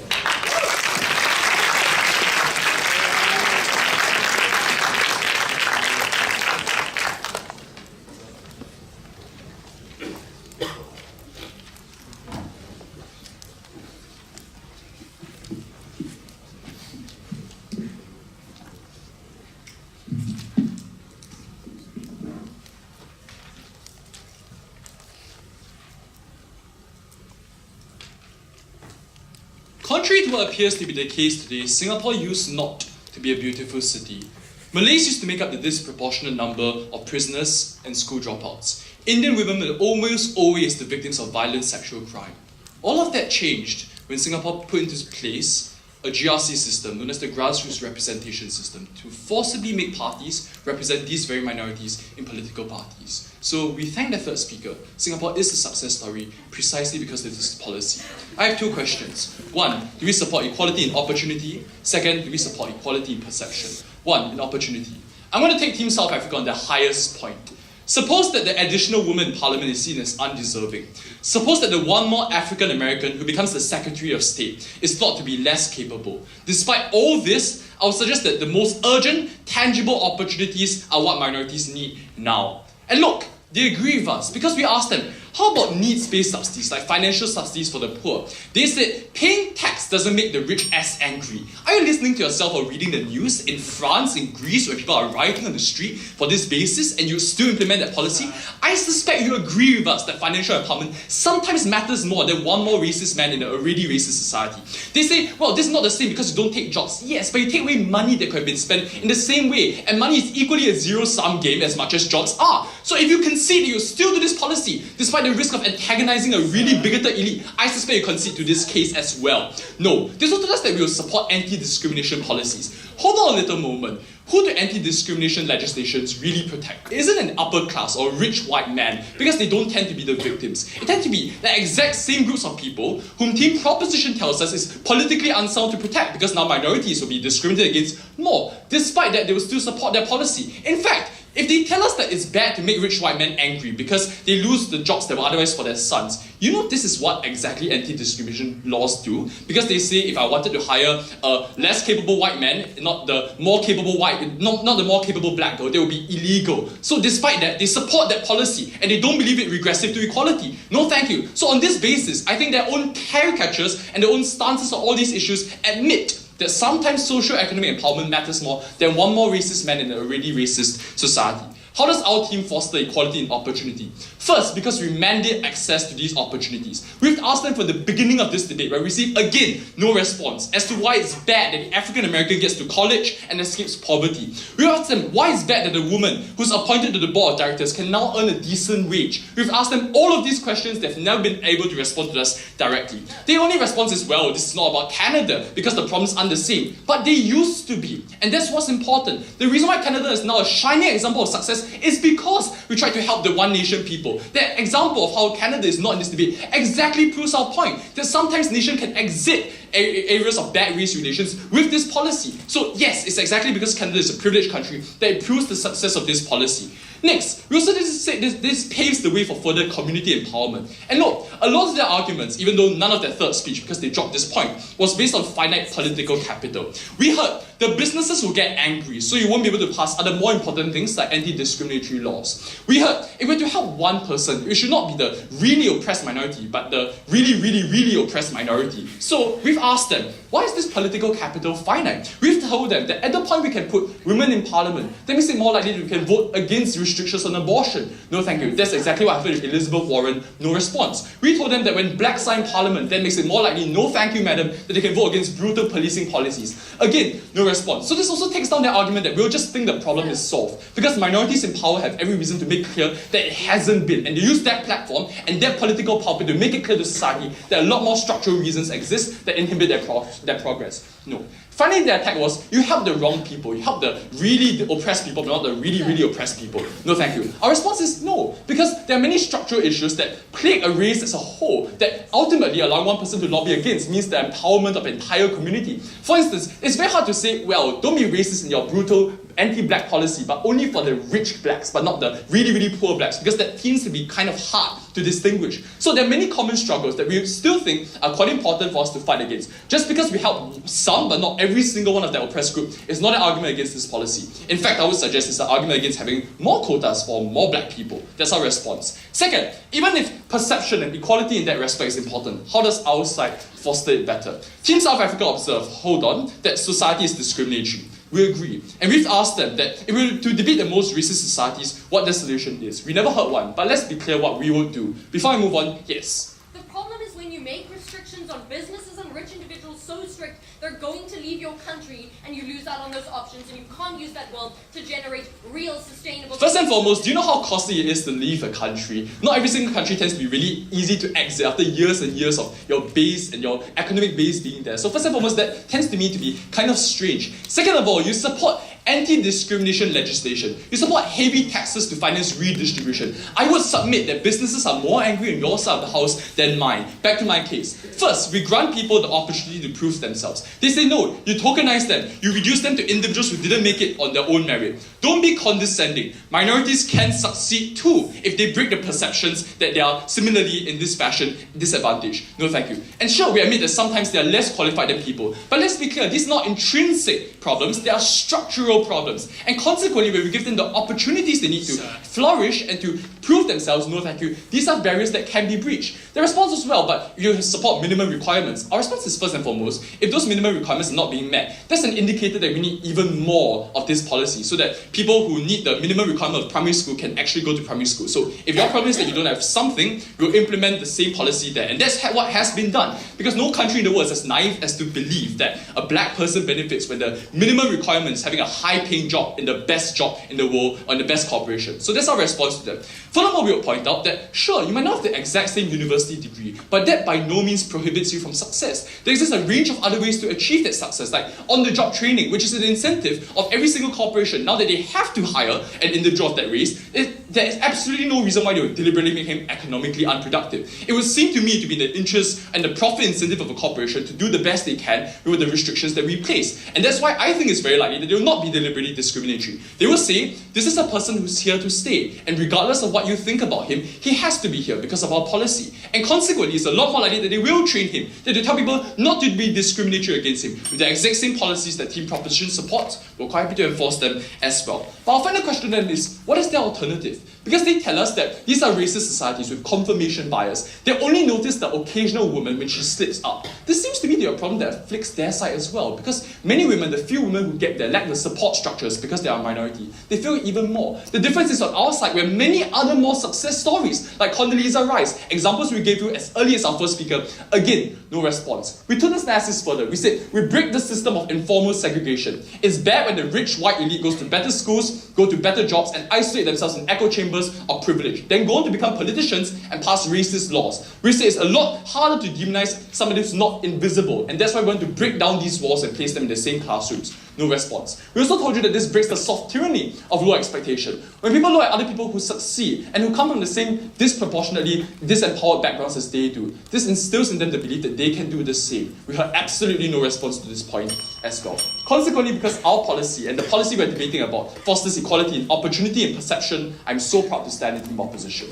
Contrary to what appears to be the case today, Singapore used not to be a beautiful city. Malays used to make up the disproportionate number of prisoners and school dropouts. Indian women were almost always the victims of violent sexual crime. All of that changed when Singapore put into place a GRC system known as the grassroots representation system to forcibly make parties represent these very minorities in political parties. So we thank the third speaker. Singapore is a success story precisely because of this policy. I have two questions. One, do we support equality in opportunity? Second, do we support equality in perception? One, in opportunity. I'm going to take Team South Africa on the highest point. Suppose that the additional woman in parliament is seen as undeserving. Suppose that the one more African American who becomes the Secretary of State is thought to be less capable. Despite all this, I would suggest that the most urgent, tangible opportunities are what minorities need now. And look, they agree with us because we asked them, how about needs-based subsidies, like financial subsidies for the poor? They said, paying tax doesn't make the rich as angry. Are you listening to yourself or reading the news in France, in Greece, where people are rioting on the street for this basis, and you still implement that policy? I suspect you agree with us that financial empowerment sometimes matters more than one more racist man in an already racist society. They say, well, this is not the same because you don't take jobs. Yes, but you take away money that could have been spent in the same way, and money is equally a zero-sum game as much as jobs are. So if you concede that you still do this policy, despite the risk of antagonizing a really bigoted elite, I suspect you concede to this case as well. No, this also does that we will support anti-discrimination policies. Hold on a little moment. Who do anti-discrimination legislations really protect? It isn't an upper class or rich white man, because they don't tend to be the victims. It tends to be the exact same groups of people whom Team Proposition tells us is politically unsound to protect, because now minorities will be discriminated against more. Despite that, they will still support their policy. In fact, If they tell us that it's bad to make rich white men angry because they lose the jobs that were otherwise for their sons, you know this is what exactly anti-discrimination laws do? Because they say if I wanted to hire a less capable white man, not the more capable not the more capable black girl, they will be illegal. So despite that, they support that policy and they don't believe it regressive to equality. No thank you. So on this basis, I think their own caricatures and their own stances on all these issues admit that sometimes socio-economic empowerment matters more than one more racist man in an already racist society. How does our team foster equality and opportunity? First, because we mandate access to these opportunities. We've asked them from the beginning of this debate, but received again no response as to why it's bad that the African American gets to college and escapes poverty. We asked them why it's bad that the woman who's appointed to the board of directors can now earn a decent wage. We've asked them all of these questions, they've never been able to respond to us directly. The only response is, well, this is not about Canada because the problems aren't the same. But they used to be, and that's what's important. The reason why Canada is now a shining example of success is because we try to help the one nation people. That example of how Canada is not in this debate exactly proves our point, that sometimes nations can exit areas of bad race relations with this policy. So yes, it's exactly because Canada is a privileged country that it proves the success of this policy. Next, we also need to say this paves the way for further community empowerment. And look, a lot of their arguments, even though none of their third speech, because they dropped this point, was based on finite political capital. We heard the businesses will get angry, so you won't be able to pass other more important things like anti-discriminatory laws. We heard if we're to help one person, it should not be the really oppressed minority, but the really, really, really oppressed minority. So we've asked them, why is this political capital finite? We've told them that at the point we can put women in parliament, that makes it more likely that we can vote against restrictions on abortion. No thank you. That's exactly what happened with Elizabeth Warren. No response. We told them that when blacks are in parliament, that makes it more likely, no thank you madam, that they can vote against brutal policing policies. Again, no response. So this also takes down their argument that we'll just think the problem is solved. Because minorities in power have every reason to make clear that it hasn't been. And they use that platform and that political pulpit to make it clear to society that a lot more structural reasons exist that inhibit their progress. No. Finally, their attack was, you help the wrong people. You help the really oppressed people, but not the really, really oppressed people. No, thank you. Our response is no, because there are many structural issues that plague a race as a whole that ultimately allowing one person to lobby against means the empowerment of an entire community. For instance, it's very hard to say, well, don't be racist in your brutal anti-black policy, but only for the rich blacks, but not the really, really poor blacks, because that tends to be kind of hard to distinguish. So there are many common struggles that we still think are quite important for us to fight against. Just because we help some, but not every single one of that oppressed group, is not an argument against this policy. In fact, I would suggest it's an argument against having more quotas for more black people. That's our response. Second, even if perception and equality in that respect is important, how does our side foster it better? Team South Africa observed, hold on, that society is discriminatory. We agree. And we've asked them that if we were to debate the most racist societies, what the solution is. We never heard one, but let's be clear what we would do. Before I move on, yes. The problem is when you make restrictions on businesses and rich individuals so strict, they're going to leave your country and you lose out on those options and you can't use that wealth to generate real sustainable... First and foremost, do you know how costly it is to leave a country? Not every single country tends to be really easy to exit after years and years of your base and your economic base being there. So first and foremost, that tends to me to be kind of strange. Second of all, you support anti-discrimination legislation. You support heavy taxes to finance redistribution. I would submit that businesses are more angry on your side of the house than mine. Back to my case. First, we grant people the opportunity to prove themselves. They say no, you tokenize them, you reduce them to individuals who didn't make it on their own merit. Don't be condescending. Minorities can succeed too if they break the perceptions that they are similarly in this fashion disadvantaged. No thank you. And sure, we admit that sometimes they are less qualified than people, but let's be clear, these are not intrinsic problems, they are structural problems. And consequently, when we give them the opportunities they need to flourish and to prove themselves, no thank you, these are barriers that can be breached. The response is, well, but you support minimum requirements. Our response is first and foremost, if those minimum requirements are not being met, that's an indicator that we need even more of this policy so that people who need the minimum requirement of primary school can actually go to primary school. So if your problem is that you don't have something, we'll implement the same policy there. And that's what has been done. Because no country in the world is as naive as to believe that a black person benefits when the minimum requirements having a high-paying job in the best job in the world or in the best corporation. So that's our response to them. Furthermore, we will point out that, sure, you might not have the exact same university degree, but that by no means prohibits you from success. There exists a range of other ways to achieve that success, like on-the-job training, which is an incentive of every single corporation. Now that they have to hire an individual of that race, there is absolutely no reason why they would deliberately make him economically unproductive. It would seem to me to be in the interest and the profit incentive of a corporation to do the best they can with the restrictions that we place. And that's why I think it's very likely that they will not be deliberately discriminatory. They will say, this is a person who's here to stay, and regardless of what you think about him, he has to be here because of our policy. And consequently, it's a lot more likely that they will train him, that they tell people not to be discriminatory against him, with the exact same policies that Team Proposition supports. We're quite happy to enforce them as well. But our final question then is, what is their alternative? Because they tell us that these are racist societies with confirmation bias. They only notice the occasional woman when she slips up. This seems to be a problem that afflicts their side as well, because many women, the few women who get there, lack the support structures because they are a minority. They feel it even more. The difference is on our side, where many other more success stories, like Condoleezza Rice, examples we gave you as early as our first speaker, again, no response. We took this analysis further. We said, we break the system of informal segregation. It's bad when the rich white elite goes to better schools, go to better jobs, and isolate themselves in echo chambers of privilege, then go on to become politicians and pass racist laws. We say it's a lot harder to demonize somebody who's not invisible, and that's why we want to break down these walls and place them in the same classrooms. No response. We also told you that this breaks the soft tyranny of low expectation. When people look at other people who succeed and who come from the same disproportionately disempowered backgrounds as they do, this instills in them the belief that they can do the same. We heard absolutely no response to this point as well. Consequently, because our policy and the policy we're debating about fosters equality in opportunity and perception, I'm so proud to stand in Team Opposition.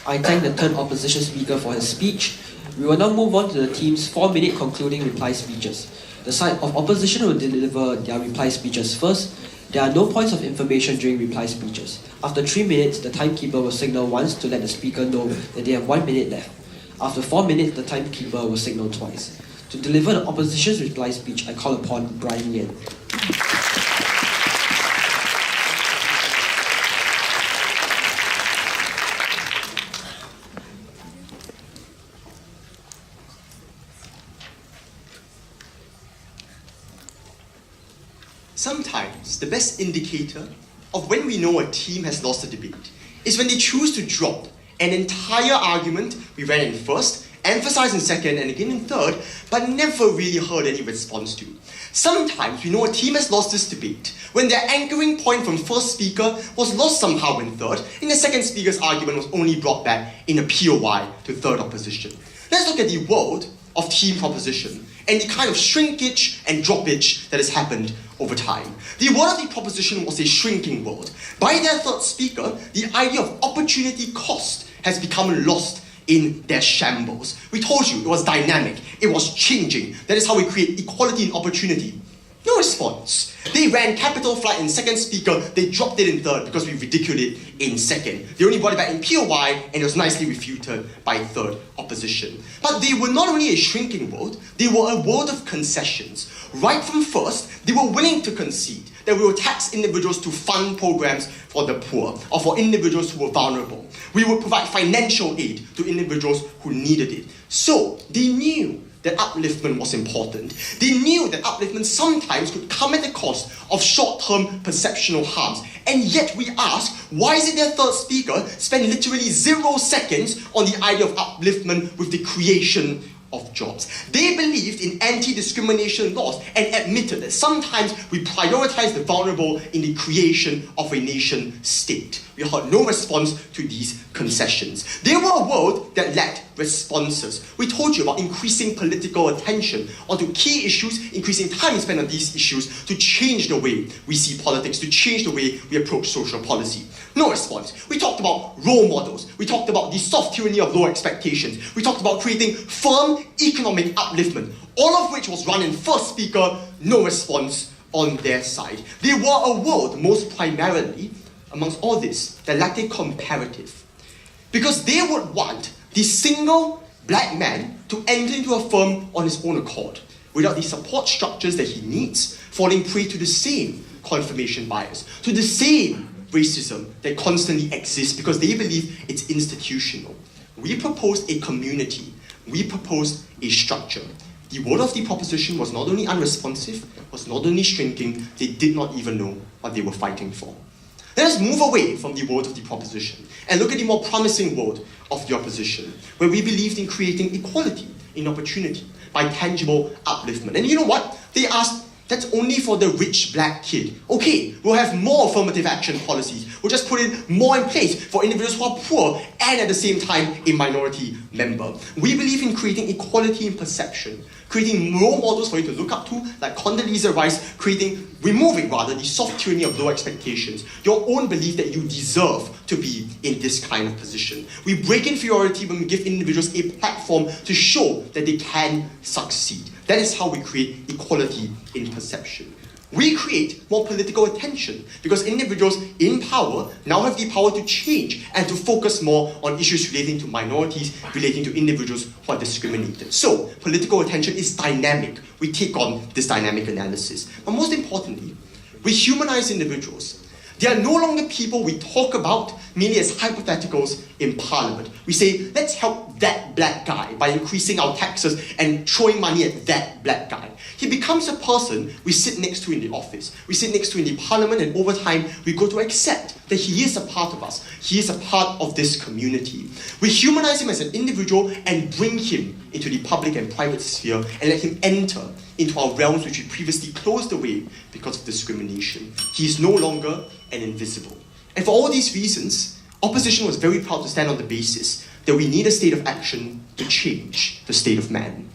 I thank the third opposition speaker for his speech. We will now move on to the team's 4-minute concluding reply speeches. The side of opposition will deliver their reply speeches first. There are no points of information during reply speeches. After 3 minutes, the timekeeper will signal once to let the speaker know that they have 1 minute left. After 4 minutes, the timekeeper will signal twice. To deliver the opposition's reply speech, I call upon Brian Yen. Sometimes the best indicator of when we know a team has lost a debate is when they choose to drop an entire argument we ran in first, emphasized in second, and again in third, but never really heard any response to. Sometimes we know a team has lost this debate when their anchoring point from first speaker was lost somehow in third, and the second speaker's argument was only brought back in a POI to third opposition. Let's look at the world of team proposition and the kind of shrinkage and droppage that has happened over time. The world of the proposition was a shrinking world. By their third speaker, the idea of opportunity cost has become lost in their shambles. We told you it was dynamic, it was changing. That is how we create equality and opportunity. No response. They ran capital flight in second speaker, they dropped it in third because we ridiculed it in second. They only brought it back in POI and it was nicely refuted by third opposition. But they were not only a shrinking world, they were a world of concessions. Right from first, they were willing to concede that we will tax individuals to fund programs for the poor or for individuals who were vulnerable. We will provide financial aid to individuals who needed it. So they knew that upliftment was important. They knew that upliftment sometimes could come at the cost of short-term perceptional harms. And yet we ask, why is it their third speaker spent literally 0 seconds on the idea of upliftment with the creation of jobs? They believed in anti-discrimination laws and admitted that sometimes we prioritize the vulnerable in the creation of a nation state. We heard no response to these concessions. They were a world that lacked responses. We told you about increasing political attention onto key issues, increasing time spent on these issues to change the way we see politics, to change the way we approach social policy. No response. We talked about role models. We talked about the soft tyranny of low expectations. We talked about creating firm economic upliftment, all of which was run in first speaker, no response on their side. They were a world, most primarily, amongst all this, that lacked a comparative. Because they would want the single black man to enter into a firm on his own accord, without the support structures that he needs, falling prey to the same confirmation bias, to the same racism that constantly exists because they believe it's institutional. We proposed a community. We proposed a structure. The world of the proposition was not only unresponsive, was not only shrinking, they did not even know what they were fighting for. Let us move away from the world of the proposition and look at the more promising world of the opposition, where we believed in creating equality in opportunity, by tangible upliftment. And you know what? They asked, that's only for the rich black kid. Okay, we'll have more affirmative action policies. We'll just put in more in place for individuals who are poor and at the same time a minority member. We believe in creating equality in perception, creating role models for you to look up to, like Condoleezza Rice, removing the soft tyranny of low expectations, your own belief that you deserve to be in this kind of position. We break inferiority when we give individuals a platform to show that they can succeed. That is how we create equality in perception. We create more political attention because individuals in power now have the power to change and to focus more on issues relating to minorities, relating to individuals who are discriminated. So, political attention is dynamic. We take on this dynamic analysis. But most importantly, we humanize individuals. They are no longer people we talk about merely as hypotheticals in Parliament. We say, let's help that black guy by increasing our taxes and throwing money at that black guy. He becomes a person we sit next to in the office. We sit next to in the Parliament, and over time, we go to accept that he is a part of us. He is a part of this community. We humanize him as an individual and bring him into the public and private sphere and let him enter into our realms which we previously closed away because of discrimination. He is no longer an invisible. And for all these reasons, opposition was very proud to stand on the basis that we need a state of action to change the state of man.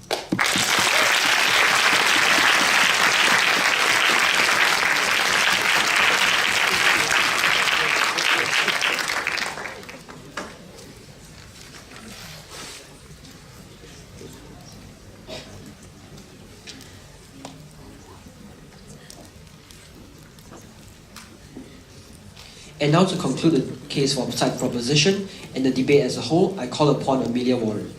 And now to conclude the case for side proposition and the debate as a whole, I call upon Amelia Warren.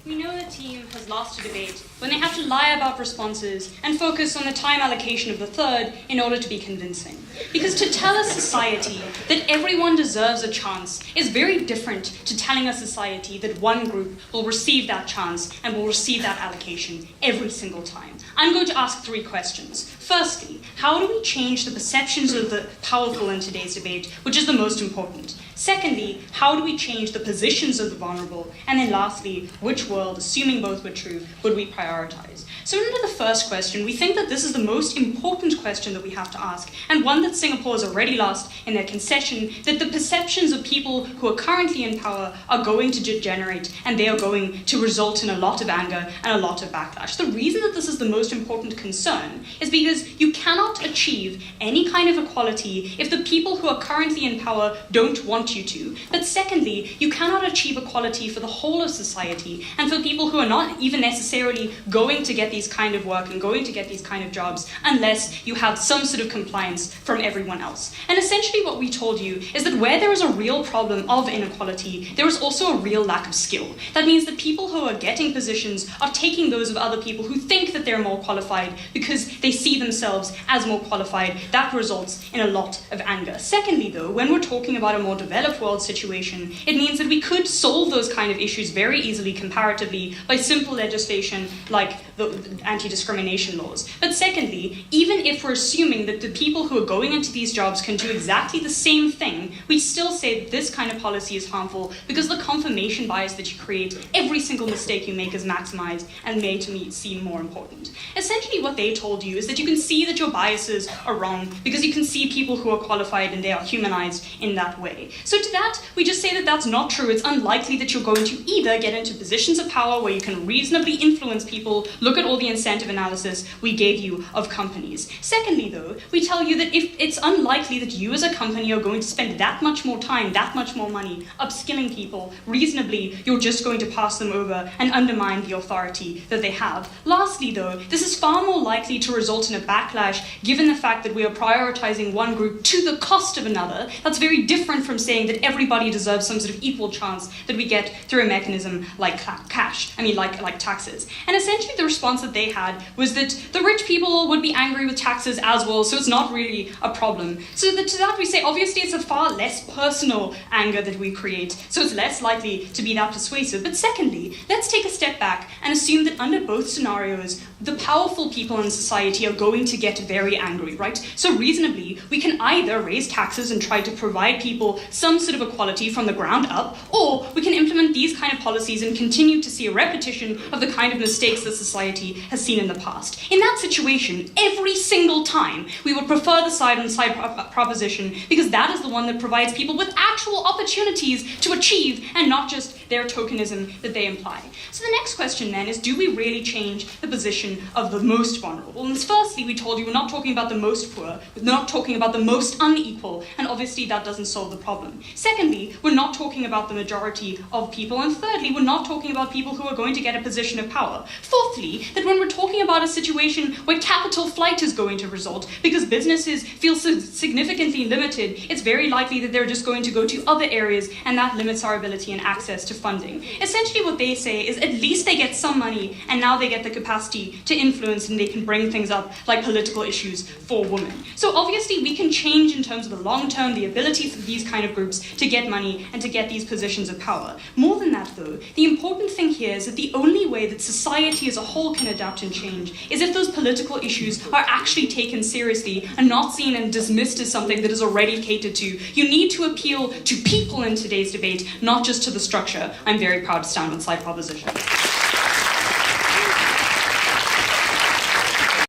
We know the team has lost a debate when they have to lie about responses and focus on the time allocation of the third in order to be convincing. Because to tell a society that everyone deserves a chance is very different to telling a society that one group will receive that chance and will receive that allocation every single time. I'm going to ask 3 questions. Firstly, how do we change the perceptions of the powerful in today's debate, which is the most important? Secondly, how do we change the positions of the vulnerable? And then lastly, which world, assuming both were true, would we prioritize? So under the first question, we think that this is the most important question that we have to ask, and one that Singapore has already lost in their concession, that the perceptions of people who are currently in power are going to degenerate, and they are going to result in a lot of anger and a lot of backlash. The reason that this is the most important concern is because you cannot achieve any kind of equality if the people who are currently in power don't want you to. But secondly, you cannot achieve equality for the whole of society and for people who are not even necessarily going to get these kind of work and going to get these kind of jobs unless you have some sort of compliance from everyone else. And essentially what we told you is that where there is a real problem of inequality, there is also a real lack of skill. That means that people who are getting positions are taking those of other people who think that they're more qualified because they see themselves as more qualified. That results in a lot of anger. Secondly, though, when we're talking about a more developed world situation, it means that we could solve those kind of issues very easily comparatively by simple legislation like the anti-discrimination laws. But secondly, even if we're assuming that the people who are going into these jobs can do exactly the same thing, we still say that this kind of policy is harmful because the confirmation bias that you create, every single mistake you make is maximized and made to me seem more important. Essentially what they told you is that you can see that your biases are wrong because you can see people who are qualified and they are humanized in that way. So to that, we just say that that's not true. It's unlikely that you're going to either get into positions of power where you can reasonably influence people. Look at all the incentive analysis we gave you of companies. Secondly, though, we tell you that if it's unlikely that you as a company are going to spend that much more time, that much more money upskilling people, reasonably, you're just going to pass them over and undermine the authority that they have. Lastly, though, this is far more likely to result in a backlash given the fact that we are prioritizing one group to the cost of another. That's very different from saying that everybody deserves some sort of equal chance that we get through a mechanism like like taxes. And essentially the response that they had was that the rich people would be angry with taxes as well, so it's not really a problem. So to that we say, obviously it's a far less personal anger that we create, so it's less likely to be that persuasive. But secondly, let's take a step back and assume that under both scenarios, the powerful people in society are going to get very angry, right? So reasonably, we can either raise taxes and try to provide people some sort of equality from the ground up, or we can implement these kind of policies and continue to see a repetition of the kind of mistakes that society has seen in the past. In that situation, every single time, we would prefer the side on side proposition, because that is the one that provides people with actual opportunities to achieve and not just their tokenism that they imply. So the next question then is, do we really change the position of the most vulnerable? And firstly, we told you we're not talking about the most poor, we're not talking about the most unequal, and obviously that doesn't solve the problem. Secondly, we're not talking about the majority of people, and thirdly, we're not talking about people who are going to get a position of power. Fourthly, that when we're talking about a situation where capital flight is going to result because businesses feel so significantly limited, it's very likely that they're just going to go to other areas, and that limits our ability and access to funding. Essentially what they say is at least they get some money, and now they get the capacity to influence, and they can bring things up like political issues for women. So obviously we can change in terms of the long term, the ability for these kind of groups to get money and to get these positions of power. More than that though, the important thing here is that the only way that society as a whole can adapt and change is if those political issues are actually taken seriously and not seen and dismissed as something that is already catered to. You need to appeal to people in today's debate, not just to the structure. I'm very proud to stand with side proposition.